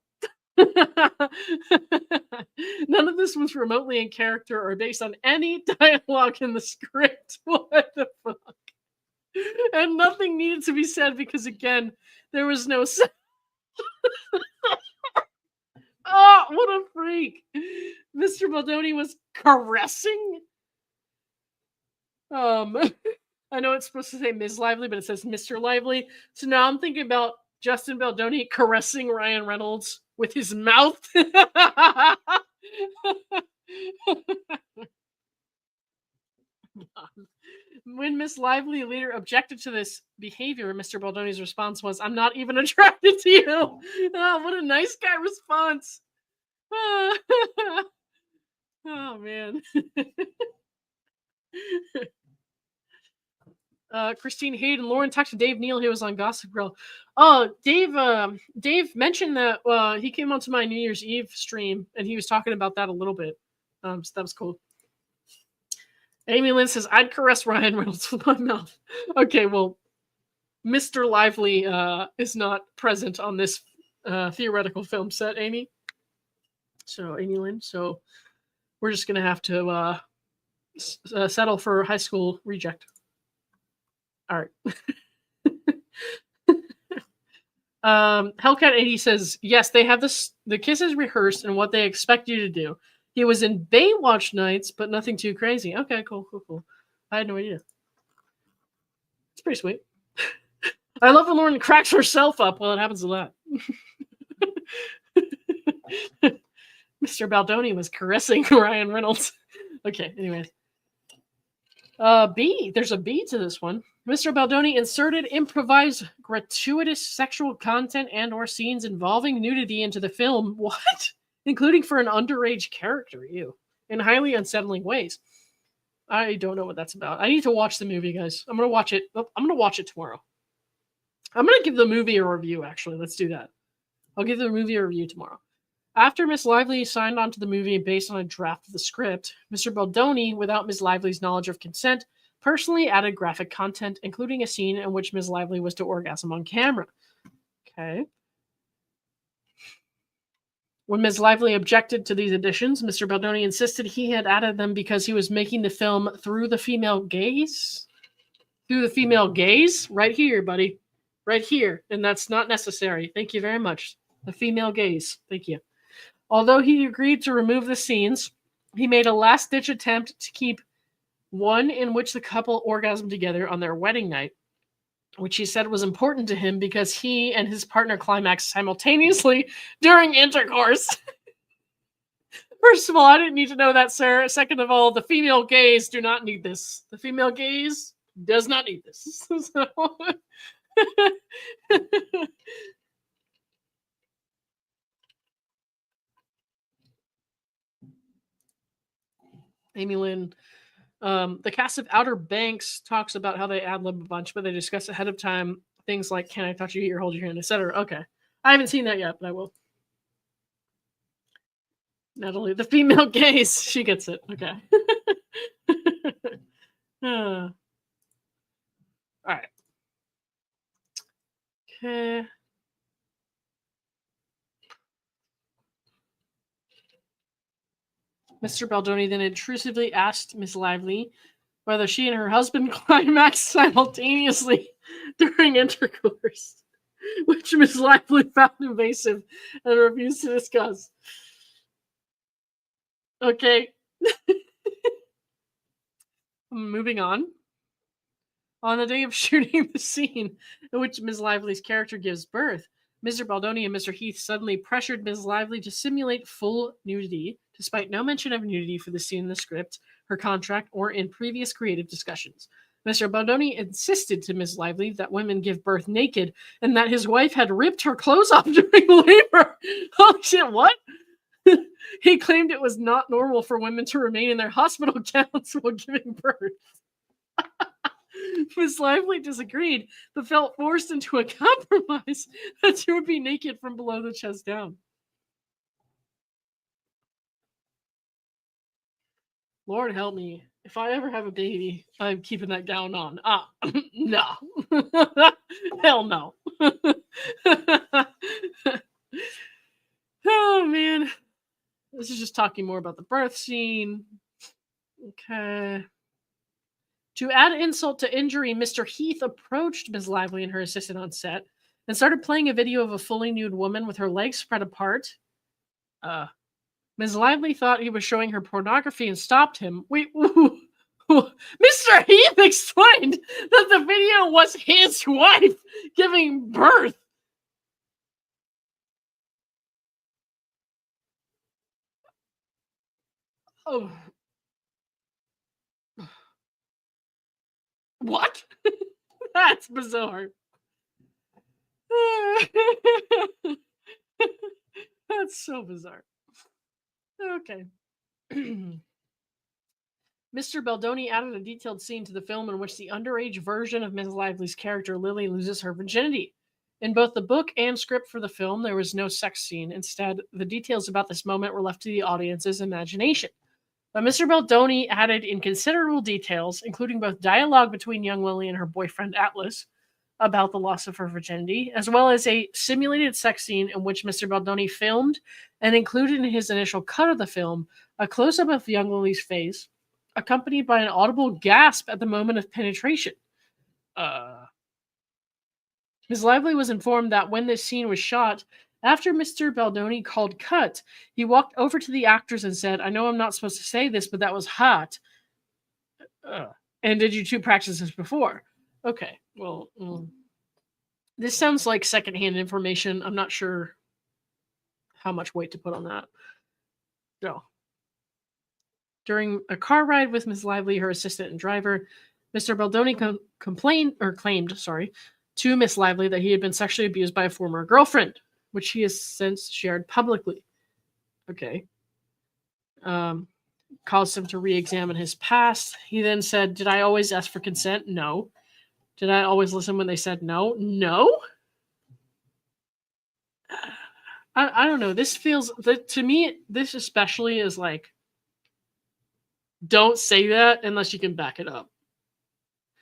None of this was remotely in character or based on any dialogue in the script. What the fuck? And nothing needed to be said because, again, there was no sound. Oh, what a freak. Mr. Baldoni was caressing. I know it's supposed to say Ms. Lively, but it says Mr. Lively. So now I'm thinking about Justin Baldoni caressing Ryan Reynolds with his mouth. When Miss Lively later objected to this behavior, Mr. Baldoni's response was, I'm not even attracted to you. Oh, what a nice guy response. Oh, man. Christine Hayden, Lauren talked to Dave Neal. He was on Gossip Girl. Oh, Dave mentioned that he came onto my New Year's Eve stream and he was talking about that a little bit. So that was cool. Amy Lynn says, I'd caress Ryan Reynolds with my mouth. Okay, well, Mr. Lively is not present on this theoretical film set, Amy. So, Amy Lynn, so we're just going to have to settle for High School Reject. All right. Hellcat80 says, yes, they have the kisses rehearsed and what they expect you to do. He was in Baywatch Nights, but nothing too crazy. Okay, cool. I had no idea. It's pretty sweet. I love when Lauren cracks herself up. Well, it happens a lot. Mr. Baldoni was caressing Ryan Reynolds. Okay, anyways. B. There's a B to this one. Mr. Baldoni inserted improvised gratuitous sexual content and or scenes involving nudity into the film. What? Including for an underage character. Ew. In highly unsettling ways. I don't know what that's about. I need to watch the movie, guys. I'm going to watch it. I'm going to watch it tomorrow. I'm going to give the movie a review, actually. Let's do that. I'll give the movie a review tomorrow. After Miss Lively signed on to the movie based on a draft of the script, Mr. Baldoni, without Miss Lively's knowledge of consent, personally added graphic content, including a scene in which Miss Lively was to orgasm on camera. Okay. When Ms. Lively objected to these additions, Mr. Baldoni insisted he had added them because he was making the film through the female gaze. Through the female gaze? Right here, buddy. Right here. And that's not necessary. Thank you very much. The female gaze. Thank you. Although he agreed to remove the scenes, he made a last-ditch attempt to keep one in which the couple orgasmed together on their wedding night, which he said was important to him because he and his partner climaxed simultaneously during intercourse. First of all, I didn't need to know that, sir. Second of all, the female gaze do not need this. The female gaze does not need this. So... Amy Lynn. The cast of Outer Banks talks about how they ad-lib a bunch, but they discuss ahead of time things like can I touch you or hold your hand, etc. Okay. I haven't seen that yet, but I will. Natalie, the female gaze. She gets it. Okay. All right. Okay. Mr. Baldoni then intrusively asked Miss Lively whether she and her husband climaxed simultaneously during intercourse, which Miss Lively found invasive and refused to discuss. Okay. Moving on. On the day of shooting the scene in which Miss Lively's character gives birth, Mr. Baldoni and Mr. Heath suddenly pressured Miss Lively to simulate full nudity, despite no mention of nudity for the scene in the script, her contract, or in previous creative discussions. Mr. Baldoni insisted to Miss Lively that women give birth naked and that his wife had ripped her clothes off during labor. Oh shit, what? He claimed it was not normal for women to remain in their hospital gowns while giving birth. Miss Lively disagreed, but felt forced into a compromise that she would be naked from below the chest down. Lord help me. If I ever have a baby, I'm keeping that gown on. No. Hell no. Oh, man. This is just talking more about the birth scene. Okay. To add insult to injury, Mr. Heath approached Ms. Lively and her assistant on set and started playing a video of a fully nude woman with her legs spread apart. Ms. Lively thought he was showing her pornography and stopped him. Wait, Mr. Heath explained that the video was his wife giving birth. Oh. What? That's bizarre. That's so bizarre. Okay. Mr. Baldoni added a detailed scene to the film in which the underage version of Ms. Lively's character, Lily, loses her virginity. In both the book and script for the film, there was no sex scene. Instead, the details about this moment were left to the audience's imagination. But Mr. Baldoni added in considerable details, including both dialogue between young Lily and her boyfriend Atlas about the loss of her virginity, as well as a simulated sex scene in which Mr. Baldoni filmed and included in his initial cut of the film a close-up of young Lily's face, accompanied by an audible gasp at the moment of penetration. Ms. Lively was informed that when this scene was shot, after Mr. Baldoni called cut, he walked over to the actors and said, I know I'm not supposed to say this, but that was hot. And did you two practice this before? Okay, well, this sounds like secondhand information. I'm not sure how much weight to put on that. No. During a car ride with Ms. Lively, her assistant and driver, Mr. Baldoni claimed to Ms. Lively that he had been sexually abused by a former girlfriend, which he has since shared publicly. Okay. Caused him to re-examine his past. He then said, "Did I always ask for consent? No. Did I always listen when they said no? No." I don't know. This feels, to me, this especially is like, don't say that unless you can back it up.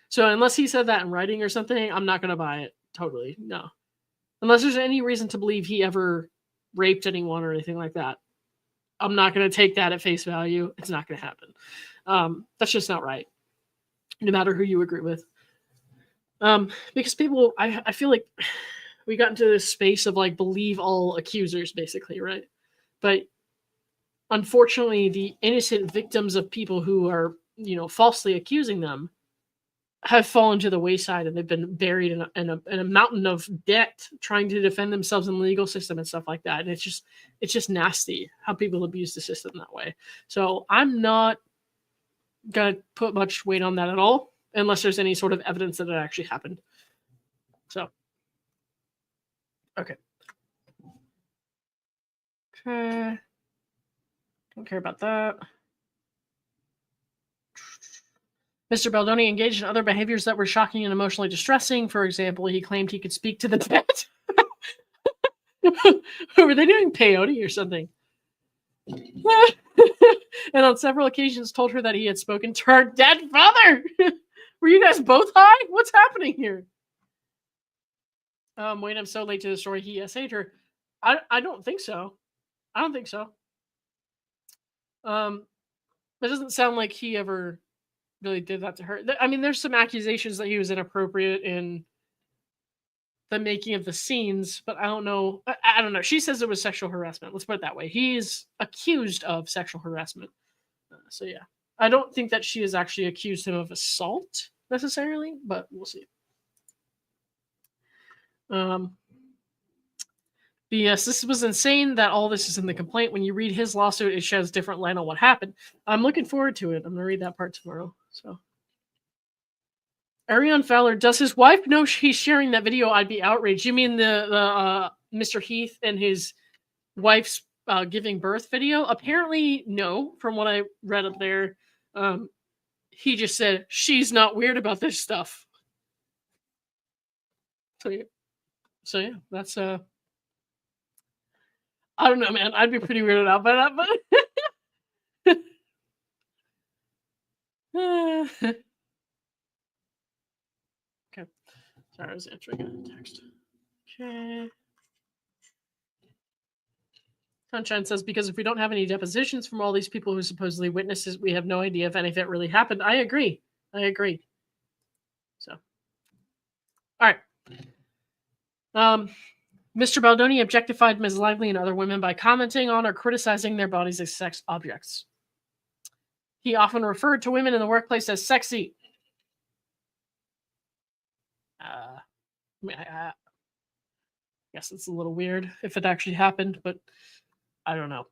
So unless he said that in writing or something, I'm not going to buy it. Totally. No. Unless there's any reason to believe he ever raped anyone or anything like that. I'm not going to take that at face value. It's not going to happen. That's just not right. No matter who you agree with. Because people, I feel like we got into this space of like believe all accusers, basically, right? But unfortunately, the innocent victims of people who are, falsely accusing them have fallen to the wayside, and they've been buried in a mountain of debt trying to defend themselves in the legal system and stuff like that. And it's just nasty how people abuse the system that way. So I'm not going to put much weight on that at all, unless there's any sort of evidence that it actually happened. So, okay. Don't care about that. Mr. Baldoni engaged in other behaviors that were shocking and emotionally distressing. For example, he claimed he could speak to the dead. Were they doing peyote or something? And on several occasions told her that he had spoken to her dead father. Were you guys both high? What's happening here? Wait, I'm so late to the story. He essayed her. I don't think so. I don't think so. It doesn't sound like he ever really did that to her. I mean, there's some accusations that he was inappropriate in the making of the scenes, but I don't know. I don't know. She says it was sexual harassment. Let's put it that way. He's accused of sexual harassment. So yeah, I don't think that she has actually accused him of assault necessarily, but we'll see. Yes, this was insane that all this is in the complaint. When you read his lawsuit, it sheds different light on what happened. I'm looking forward to it. I'm going to read that part tomorrow. So, Ariane Fowler, does his wife know he's sharing that video? I'd be outraged. You mean the Mr. Heath and his wife's giving birth video? Apparently, no. From what I read up there, he just said she's not weird about this stuff. So yeah, that's I don't know, man. I'd be pretty weirded out by that, but okay. Sorry, I was answering a text. Okay. Sunshine says, because if we don't have any depositions from all these people who supposedly witnesses, we have no idea if any of it really happened. I agree. So, all right. Mr. Baldoni objectified Ms. Lively and other women by commenting on or criticizing their bodies as sex objects. He often referred to women in the workplace as sexy. I guess it's a little weird if it actually happened, but I don't know.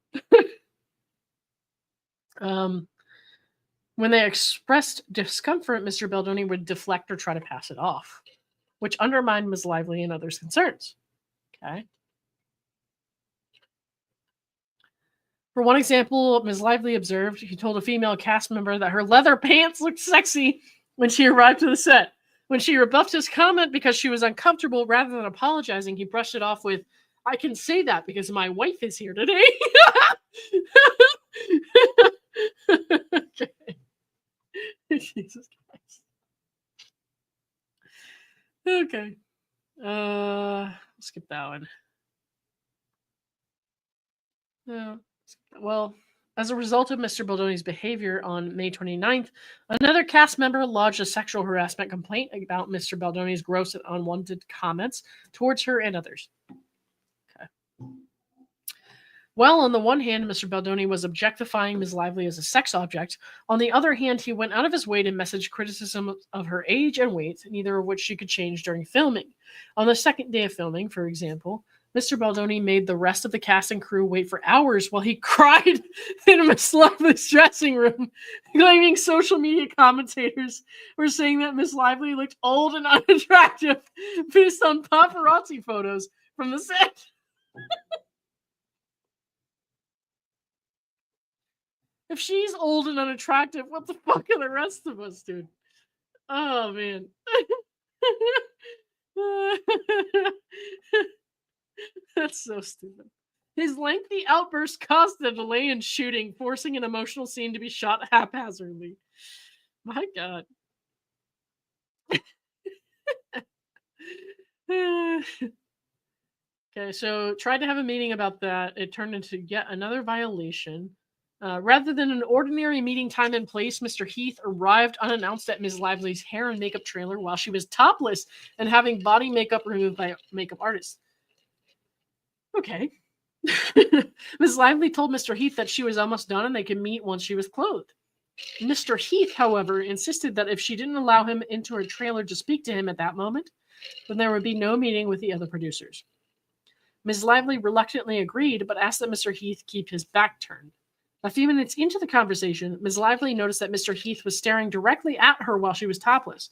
When they expressed discomfort, Mr. Baldoni would deflect or try to pass it off, which undermined Ms. Lively and others' concerns. Okay. For one example, Ms. Lively observed he told a female cast member that her leather pants looked sexy when she arrived to the set. When she rebuffed his comment because she was uncomfortable, rather than apologizing, he brushed it off with, "I can say that because my wife is here today." Okay. Jesus Christ. Okay. Skip that one. No. Well, as a result of Mr. Baldoni's behavior on May 29th, another cast member lodged a sexual harassment complaint about Mr. Baldoni's gross and unwanted comments towards her and others. Okay. Well, on the one hand, Mr. Baldoni was objectifying Ms. Lively as a sex object. On the other hand, he went out of his way to message criticism of her age and weight, neither of which she could change during filming. On the second day of filming, for example, Mr. Baldoni made the rest of the cast and crew wait for hours while he cried in Miss Lively's dressing room, claiming social media commentators were saying that Miss Lively looked old and unattractive based on paparazzi photos from the set. If she's old and unattractive, what the fuck are the rest of us, dude? Oh, man. That's so stupid. His lengthy outburst caused a delay in shooting, forcing an emotional scene to be shot haphazardly. My God. Okay, so tried to have a meeting about that. It turned into yet another violation. Rather than an ordinary meeting time and place, Mr. Heath arrived unannounced at Ms. Lively's hair and makeup trailer while she was topless and having body makeup removed by a makeup artist. Okay. Ms. Lively told Mr. Heath that she was almost done and they could meet once she was clothed. Mr. Heath, however, insisted that if she didn't allow him into her trailer to speak to him at that moment, then there would be no meeting with the other producers. Ms. Lively reluctantly agreed, but asked that Mr. Heath keep his back turned. A few minutes into the conversation, Ms. Lively noticed that Mr. Heath was staring directly at her while she was topless.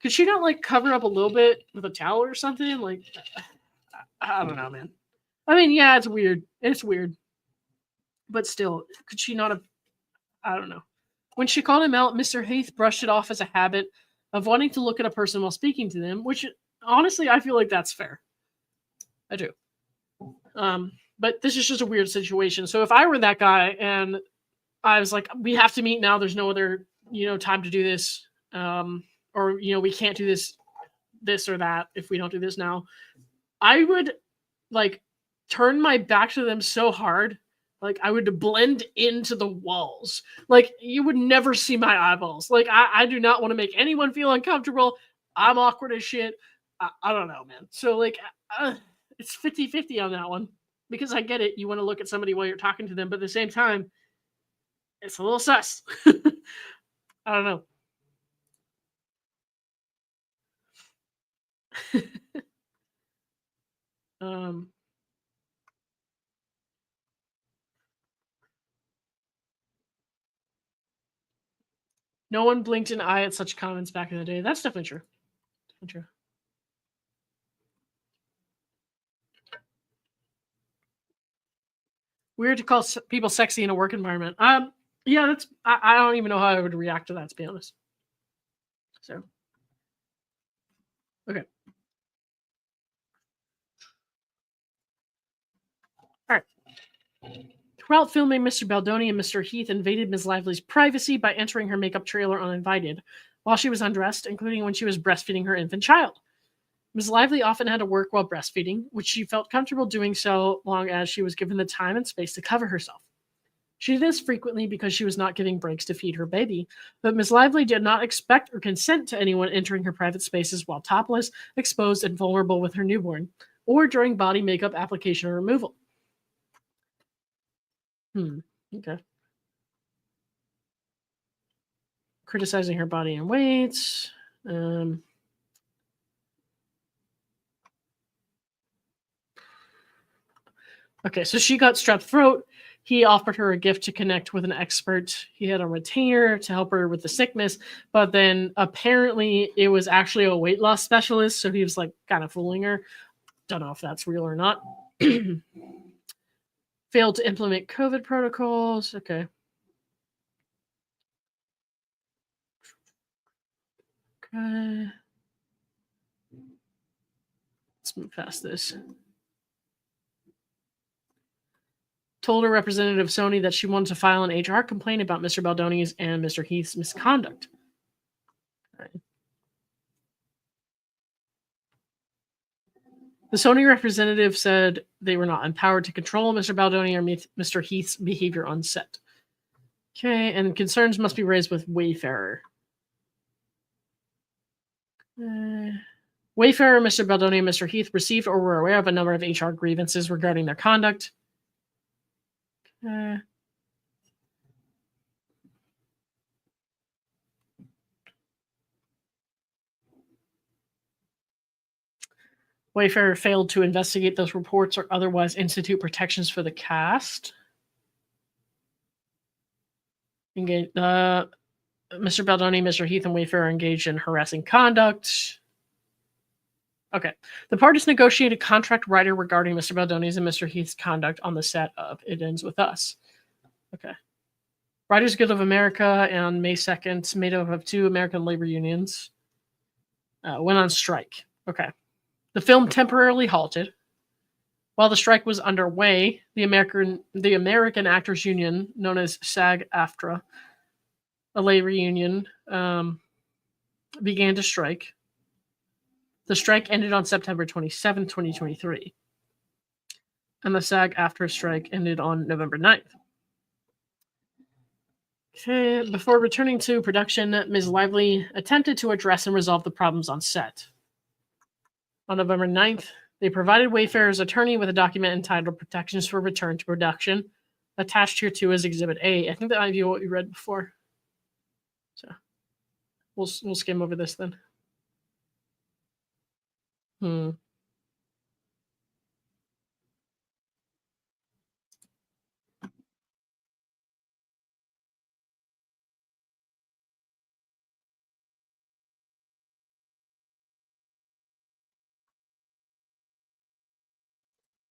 Could she not, like, cover up a little bit with a towel or something? Like, I don't know, man. I mean, yeah, it's weird. It's weird. But still, could she not have... I don't know. When she called him out, Mr. Heath brushed it off as a habit of wanting to look at a person while speaking to them, which, honestly, I feel like that's fair. I do. But this is just a weird situation. So if I were that guy and I was like, we have to meet now, there's no other, time to do this, or, we can't do this or that if we don't do this now, I would, like, turn my back to them so hard, like, I would blend into the walls. Like, you would never see my eyeballs. Like, I do not want to make anyone feel uncomfortable. I'm awkward as shit. I don't know, man. So, like, it's 50-50 on that one. Because I get it, you want to look at somebody while you're talking to them, but at the same time, it's a little sus. I don't know. No one blinked an eye at such comments back in the day. That's definitely true. Definitely true. Weird to call people sexy in a work environment. Yeah, that's. I don't even know how I would react to that, to be honest. So, okay. All right. Throughout filming, Mr. Baldoni and Mr. Heath invaded Ms. Lively's privacy by entering her makeup trailer uninvited while she was undressed, including when she was breastfeeding her infant child. Ms. Lively often had to work while breastfeeding, which she felt comfortable doing so long as she was given the time and space to cover herself. She did this frequently because she was not getting breaks to feed her baby, but Ms. Lively did not expect or consent to anyone entering her private spaces while topless, exposed, and vulnerable with her newborn, or during body makeup application or removal. Okay. Criticizing her body and weight. Okay, so she got strep throat. He offered her a gift to connect with an expert. He had a retainer to help her with the sickness, but then apparently it was actually a weight loss specialist, so he was like kind of fooling her. Don't know if that's real or not. Failed to implement COVID protocols. Okay. Okay. Let's move past this. Told a representative of Sony that she wanted to file an HR complaint about Mr. Baldoni's and Mr. Heath's misconduct. Right. The Sony representative said they were not empowered to control Mr. Baldoni or Mr. Heath's behavior on set. Okay, and concerns must be raised with Wayfarer. Wayfarer, Mr. Baldoni, and Mr. Heath received or were aware of a number of HR grievances regarding their conduct. Wayfarer failed to investigate those reports or otherwise institute protections for the cast. Mr. Baldoni, Mr. Heath, and Wayfarer engaged in harassing conduct. Okay. The parties negotiated contract writer regarding Mr. Baldoni's and Mr. Heath's conduct on the set of It Ends With Us. Okay. Writers Guild of America on May 2nd, made up of 2 American labor unions, went on strike. Okay. The film temporarily halted. While the strike was underway, the American Actors Union, known as SAG-AFTRA, a labor union, began to strike. The strike ended on September 27, 2023. And the SAG-AFTRA strike ended on November 9th. Okay, before returning to production, Ms. Lively attempted to address and resolve the problems on set. On November 9th, they provided Wayfarer's attorney with a document entitled Protections for Return to Production, attached here to as Exhibit A. I think that might be what we read before. So we'll skim over this then.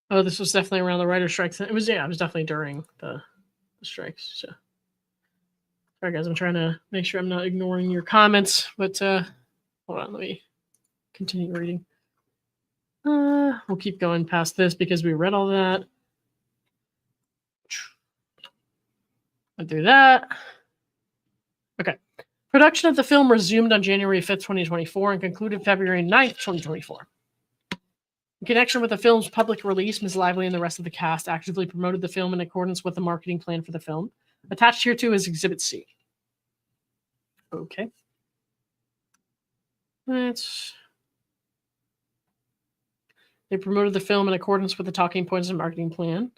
Oh, this was definitely around the writer strikes. It was definitely during the strikes. So, sorry guys, I'm trying to make sure I'm not ignoring your comments. But hold on, let me continue reading. We'll keep going past this because we read all that. I'll do that. Okay. Production of the film resumed on January 5th, 2024 and concluded February 9th, 2024. In connection with the film's public release, Ms. Lively and the rest of the cast actively promoted the film in accordance with the marketing plan for the film. Attached here to is Exhibit C. Okay. They promoted the film in accordance with the talking points and marketing plan.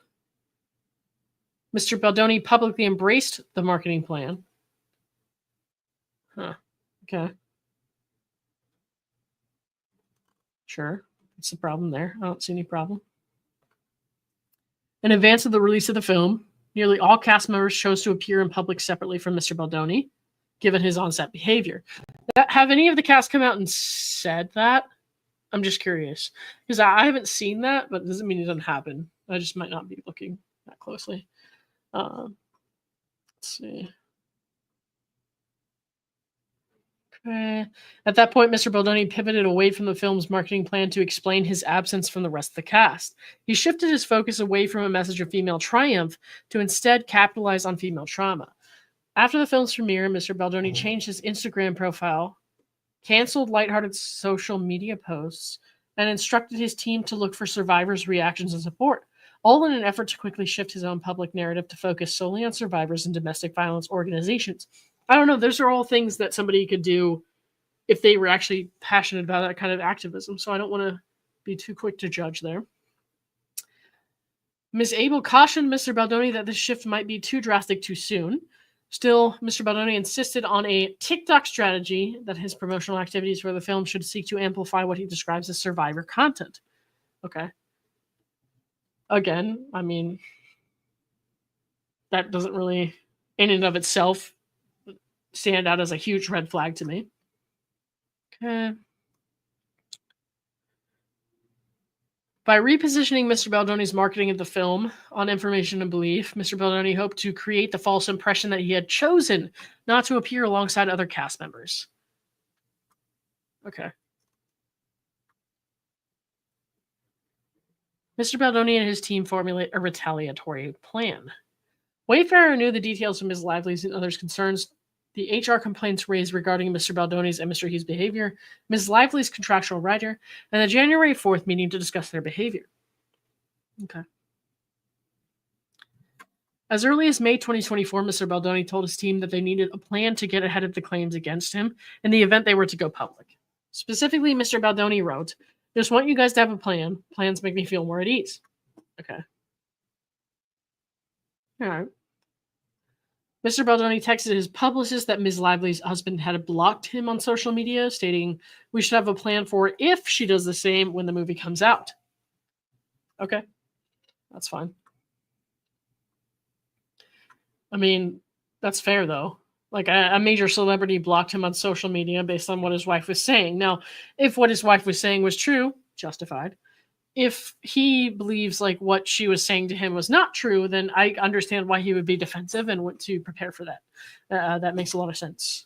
Mr. Baldoni publicly embraced the marketing plan. Huh. Okay. Sure. What's the problem there? I don't see any problem. In advance of the release of the film, nearly all cast members chose to appear in public separately from Mr. Baldoni, given his on-set behavior. Have any of the cast come out and said that? I'm just curious. Because I haven't seen that, but it doesn't mean it doesn't happen. I just might not be looking that closely. Let's see. Okay. At that point, Mr. Baldoni pivoted away from the film's marketing plan to explain his absence from the rest of the cast. He shifted his focus away from a message of female triumph to instead capitalize on female trauma. After the film's premiere, Mr. Baldoni changed his Instagram profile, canceled lighthearted social media posts, and instructed his team to look for survivors' reactions and support, all in an effort to quickly shift his own public narrative to focus solely on survivors and domestic violence organizations. I don't know. Those are all things that somebody could do if they were actually passionate about that kind of activism. So I don't want to be too quick to judge there. Ms. Abel cautioned Mr. Baldoni that this shift might be too drastic too soon. Still, Mr. Baldoni insisted on a TikTok strategy that his promotional activities for the film should seek to amplify what he describes as survivor content. Okay. Again, I mean, that doesn't really, in and of itself, stand out as a huge red flag to me. Okay. By repositioning Mr. Baldoni's marketing of the film on information and belief, Mr. Baldoni hoped to create the false impression that he had chosen not to appear alongside other cast members. Okay. Mr. Baldoni and his team formulate a retaliatory plan. Wayfarer knew the details of Ms. Lively's and others' concerns, the HR complaints raised regarding Mr. Baldoni's and Mr. Heath's behavior, Ms. Lively's contractual writer, and the January 4th meeting to discuss their behavior. Okay. As early as May 2024, Mr. Baldoni told his team that they needed a plan to get ahead of the claims against him in the event they were to go public. Specifically, Mr. Baldoni wrote, "Just want you guys to have a plan. Plans make me feel more at ease." Okay. All right. Mr. Baldoni texted his publicist that Ms. Lively's husband had blocked him on social media, stating, "We should have a plan for if she does the same when the movie comes out." Okay, that's fine. I mean, that's fair, though. Like, a major celebrity blocked him on social media based on what his wife was saying. Now, if what his wife was saying was true, justified. If he believes like what she was saying to him was not true, then I understand why he would be defensive and want to prepare for that. That makes a lot of sense.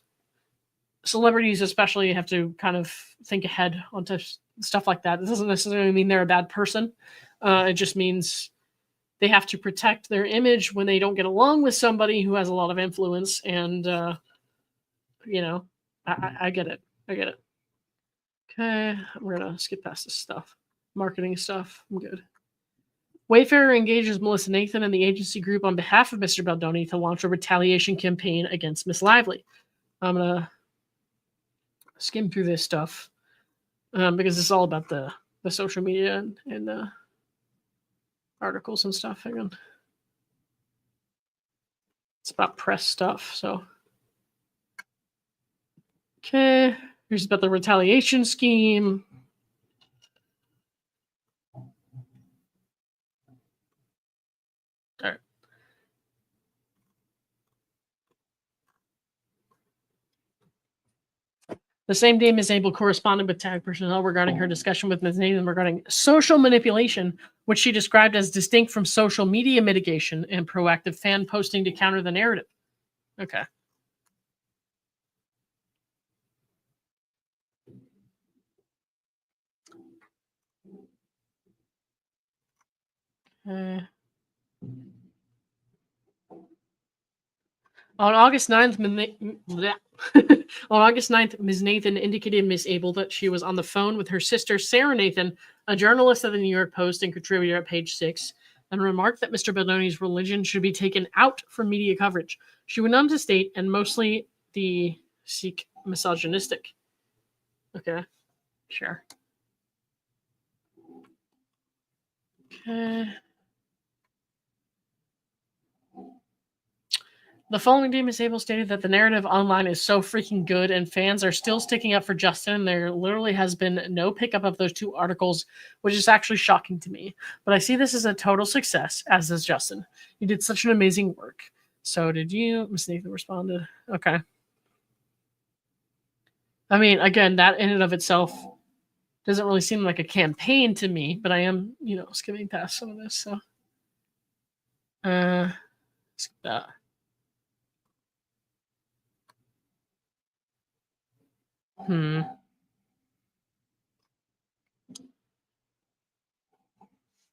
Celebrities especially have to kind of think ahead onto stuff like that. It doesn't necessarily mean they're a bad person. It just means they have to protect their image when they don't get along with somebody who has a lot of influence. And, you know, I get it. I get it. Okay, we're going to skip past this stuff. Marketing stuff. I'm good. Wayfarer engages Melissa Nathan and the agency group on behalf of Mr. Baldoni to launch a retaliation campaign against Miss Lively. I'm going to skim through this stuff because it's all about the social media and articles and stuff. Hang on. It's about press stuff. So, okay. Here's about the retaliation scheme. All right. The same day, Ms. Abel corresponded with TAG personnel regarding her discussion with Ms. Nathan regarding social manipulation, which she described as distinct from social media mitigation and proactive fan posting to counter the narrative. Okay. On August 9th, Ms. Nathan indicated Ms. Abel that she was on the phone with her sister, Sarah Nathan, a journalist at the New York Post and contributor at Page 6, and remarked that Mr. Baldoni's religion should be taken out from media coverage. She went on to state, and mostly the Sikh misogynistic. Okay, sure. Okay. The following day, Ms. Abel stated that the narrative online is so freaking good and fans are still sticking up for Justin. And there literally has been no pickup of those two articles, which is actually shocking to me. But I see this as a total success, as does Justin. You did such an amazing work. So did you? Ms. Nathan responded. Okay. I mean, again, that in and of itself doesn't really seem like a campaign to me, but I am, skimming past some of this. So, skip that.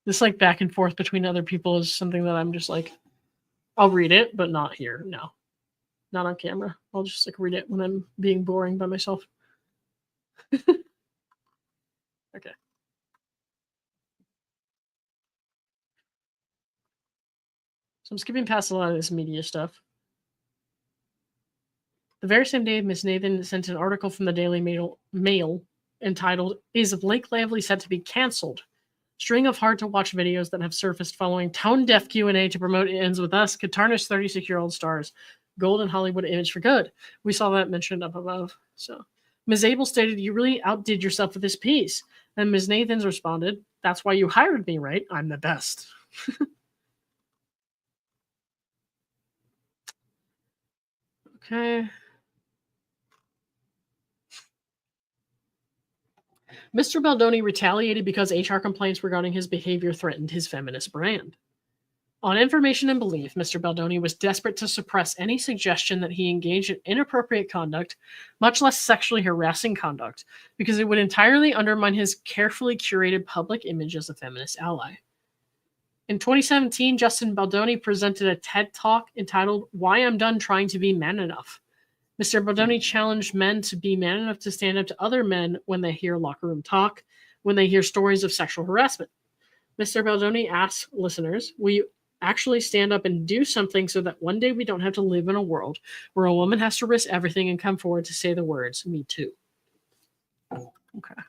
This like back and forth between other people is something that I'm just like, I'll read it, but not here. No, not on camera. I'll just like read it when I'm being boring by myself. Okay. So I'm skipping past a lot of this media stuff. The very same day, Miss Nathan sent an article from the Daily Mail entitled, "Is Blake Lively Set to be Cancelled? String of hard-to-watch videos that have surfaced following tone-deaf Q&A to promote It Ends With Us could tarnish 36-year-old stars' golden Hollywood image for good." We saw that mentioned up above. So Ms. Abel stated, "You really outdid yourself with this piece." And Ms. Nathan's responded, "That's why you hired me, right? I'm the best." Okay. Mr. Baldoni retaliated because HR complaints regarding his behavior threatened his feminist brand. On information and belief, Mr. Baldoni was desperate to suppress any suggestion that he engaged in inappropriate conduct, much less sexually harassing conduct, because it would entirely undermine his carefully curated public image as a feminist ally. In 2017, Justin Baldoni presented a TED Talk entitled "Why I'm Done Trying to Be Man Enough." Mr. Baldoni challenged men to be man enough to stand up to other men when they hear locker room talk, when they hear stories of sexual harassment. Mr. Baldoni asked listeners, "Will you actually stand up and do something so that one day we don't have to live in a world where a woman has to risk everything and come forward to say the words, 'Me too'?" Okay.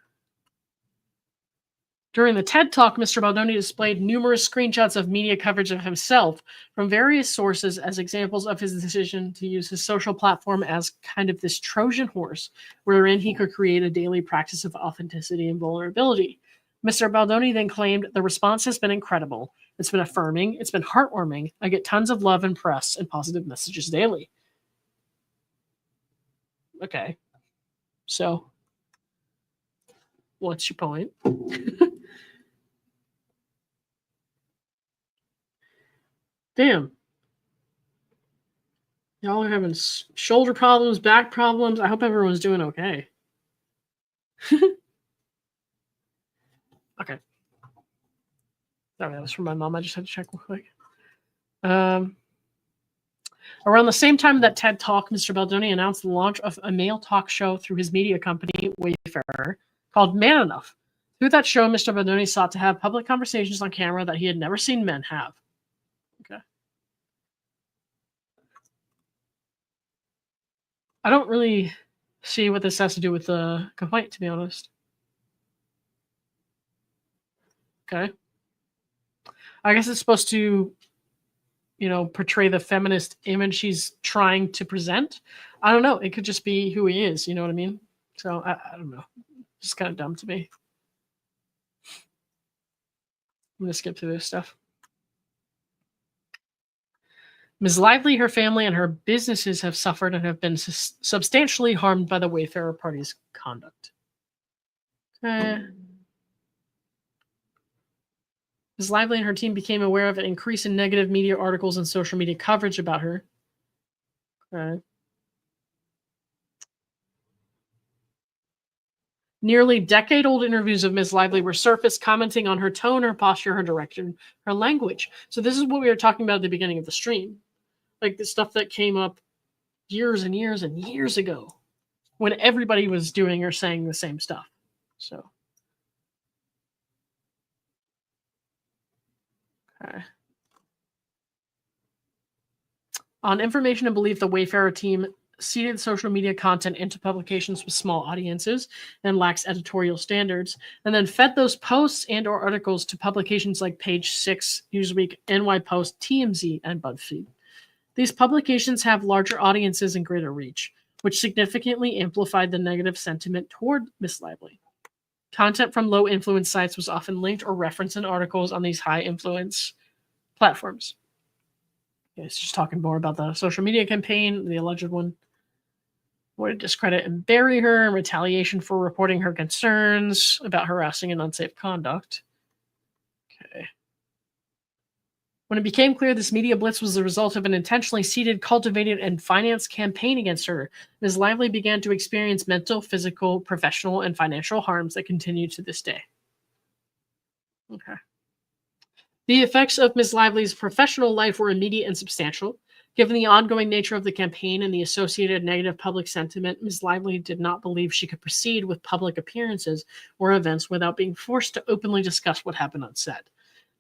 During the TED Talk, Mr. Baldoni displayed numerous screenshots of media coverage of himself from various sources as examples of his decision to use his social platform as kind of this Trojan horse, wherein he could create a daily practice of authenticity and vulnerability. Mr. Baldoni then claimed, "The response has been incredible. It's been affirming. It's been heartwarming. I get tons of love and press and positive messages daily." Okay. So, what's your point? Damn. Y'all are having shoulder problems, back problems. I hope everyone's doing okay. Okay. Sorry, that was from my mom. I just had to check real quick. Around the same time that TED Talk, Mr. Baldoni announced the launch of a male talk show through his media company, Wayfarer, called Man Enough. Through that show, Mr. Baldoni sought to have public conversations on camera that he had never seen men have. Okay. I don't really see what this has to do with the complaint, to be honest. Okay. I guess it's supposed to, portray the feminist image she's trying to present. I don't know. It could just be who he is. You know what I mean? So I don't know. It's kind of dumb to me. I'm going to skip through this stuff. Ms. Lively, her family, and her businesses have suffered and have been substantially harmed by the Wayfarer party's conduct. Ms. Lively and her team became aware of an increase in negative media articles and social media coverage about her. Nearly decade-old interviews of Ms. Lively were surfaced, commenting on her tone, her posture, her direction, her language. So this is what we were talking about at the beginning of the stream. Like the stuff that came up years and years and years ago when everybody was doing or saying the same stuff. So. Okay. On information and belief, the Wayfarer team seeded social media content into publications with small audiences and lacks editorial standards, and then fed those posts and or articles to publications like Page 6, Newsweek, NY Post, TMZ, and BuzzFeed. These publications have larger audiences and greater reach, which significantly amplified the negative sentiment toward Miss Lively. Content from low-influence sites was often linked or referenced in articles on these high-influence platforms. It's just talking more about the social media campaign, the alleged one. Would to discredit and bury her in retaliation for reporting her concerns about harassing and unsafe conduct. Okay. When it became clear this media blitz was the result of an intentionally seeded, cultivated, and financed campaign against her, Ms. Lively began to experience mental, physical, professional, and financial harms that continue to this day. Okay. The effects of Ms. Lively's professional life were immediate and substantial. Given the ongoing nature of the campaign and the associated negative public sentiment, Ms. Lively did not believe she could proceed with public appearances or events without being forced to openly discuss what happened on set.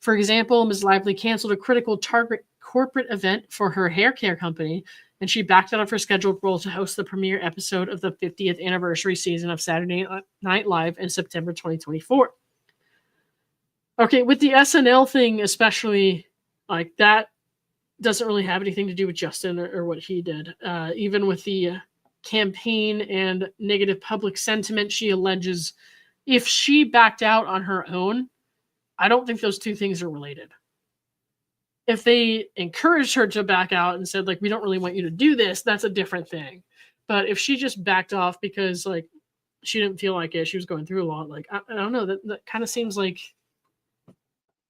For example, Ms. Lively canceled a critical target corporate event for her hair care company, and she backed out of her scheduled role to host the premiere episode of the 50th anniversary season of Saturday Night Live in September 2024. Okay, with the SNL thing especially, like that doesn't really have anything to do with Justin or what he did. Even with the campaign and negative public sentiment she alleges, if she backed out on her own, I don't think those two things are related. If they encouraged her to back out and said, like, we don't really want you to do this, that's a different thing. But if she just backed off because, like, she didn't feel like it, she was going through a lot, like, I don't know, that kind of seems like,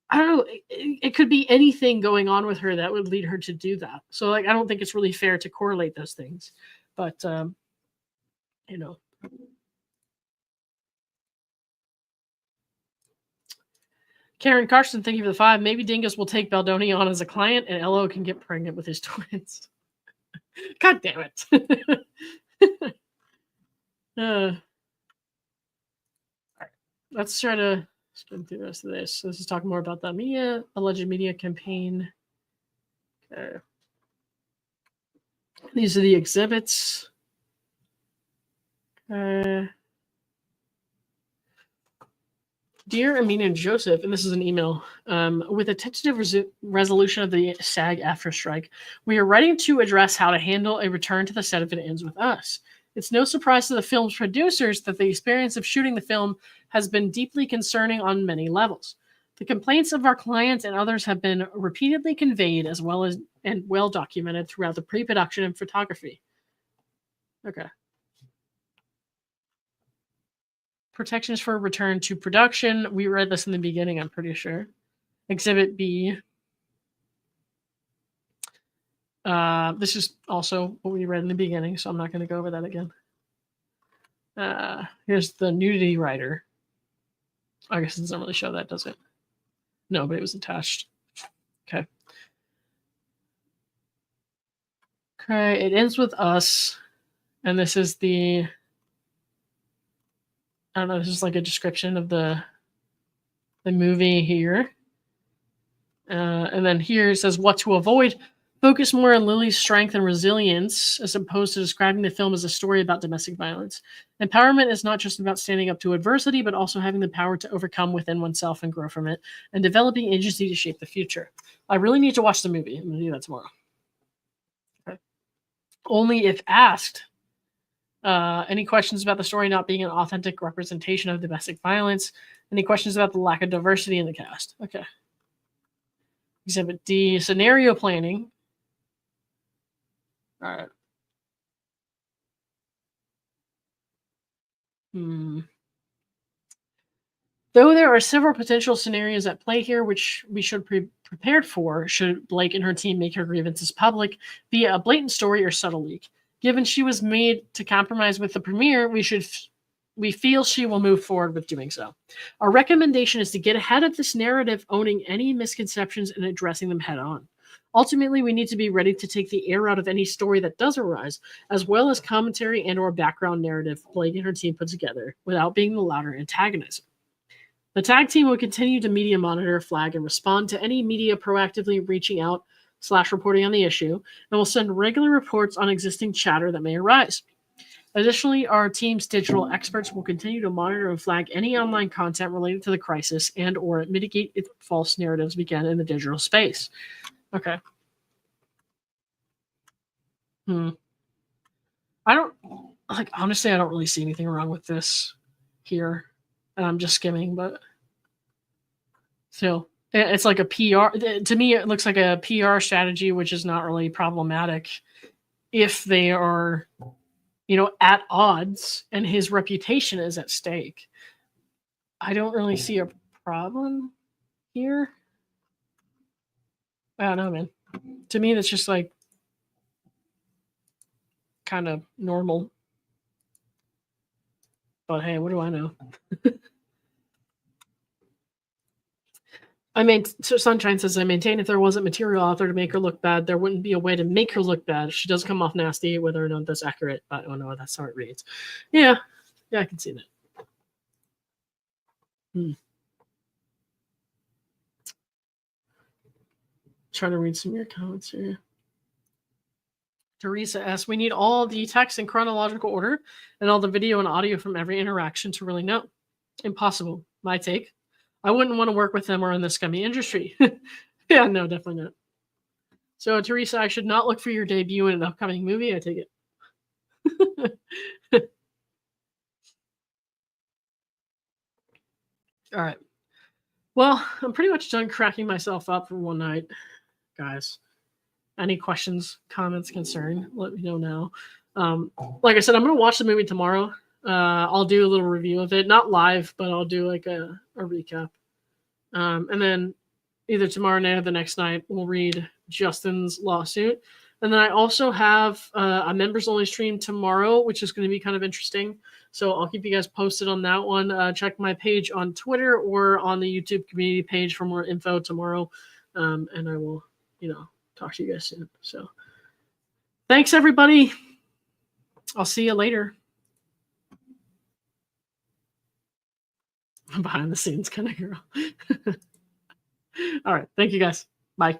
I don't know, it could be anything going on with her that would lead her to do that. So, like, I don't think it's really fair to correlate those things. But, you know. Karen Carson, thank you for the 5. Maybe Dingus will take Baldoni on as a client and Elo can get pregnant with his twins. God damn it. All right. Let's try to skim through the rest of this. So this is talking more about the alleged media campaign. Okay. These are the exhibits. Dear Amin and Joseph, and this is an email, with a tentative resolution of the SAG after strike, we are writing to address how to handle a return to the set if it ends with us. It's no surprise to the film's producers that the experience of shooting the film has been deeply concerning on many levels. The complaints of our clients and others have been repeatedly conveyed as well as and well documented throughout the pre-production and photography. Okay. Protections for return to production. We read this in the beginning, I'm pretty sure. Exhibit B. This is also what we read in the beginning, so I'm not going to go over that again. Here's the nudity rider. I guess it doesn't really show that, does it? No, but it was attached. Okay. Okay, it ends with us. And this is the... I don't know, this is like a description of the movie here. And then here it says what to avoid. Focus more on Lily's strength and resilience as opposed to describing the film as a story about domestic violence. Empowerment is not just about standing up to adversity, but also having the power to overcome within oneself and grow from it, and developing agency to shape the future. I really need to watch the movie. I'm going to do that tomorrow. Okay. Only if asked. Any questions about the story not being an authentic representation of domestic violence? Any questions about the lack of diversity in the cast? Okay. Exhibit D, scenario planning. All right. Though there are several potential scenarios at play here, which we should be prepared for, should Blake and her team make her grievances public via a blatant story or subtle leak. Given she was made to compromise with the premiere, we feel she will move forward with doing so. Our recommendation is to get ahead of this narrative, owning any misconceptions and addressing them head on. Ultimately, we need to be ready to take the air out of any story that does arise, as well as commentary and or background narrative Blake and her team put together, without being the louder antagonizer. The tag team will continue to media monitor, flag, and respond to any media proactively reaching out / reporting on the issue, and will send regular reports on existing chatter that may arise. Additionally, our team's digital experts will continue to monitor and flag any online content related to the crisis and or mitigate its false narratives began in the digital space. Okay. Honestly, I don't really see anything wrong with this here. And I'm just skimming, but still, it's like a PR. To me, it looks like a PR strategy, which is not really problematic if they are, at odds and his reputation is at stake. I don't really see a problem here. I don't know, man. To me, that's just like kind of normal. But hey, what do I know? Sunshine says, I maintain if there wasn't material out there to make her look bad, there wouldn't be a way to make her look bad. She does come off nasty, whether or not that's accurate. I don't know. That's how it reads. Yeah, I can see that. Trying to read some of your comments here. Teresa asks, we need all the text in chronological order and all the video and audio from every interaction to really know. Impossible. My take. I wouldn't want to work with them or in the scummy industry. Yeah, no, definitely not. So, Teresa, I should not look for your debut in an upcoming movie. I take it. All right. Well, I'm pretty much done cracking myself up for one night, guys. Any questions, comments, concern, let me know now. Like I said, I'm going to watch the movie tomorrow. I'll do a little review of it. Not live, but I'll do like a recap. And then either tomorrow night or the next night, we'll read Justin's lawsuit. And then I also have a members-only stream tomorrow, which is going to be kind of interesting. So I'll keep you guys posted on that one. Check my page on Twitter or on the YouTube community page for more info tomorrow. And I will, talk to you guys soon. So thanks, everybody. I'll see you later. I'm behind the scenes kind of girl. All right. Thank you, guys. Bye.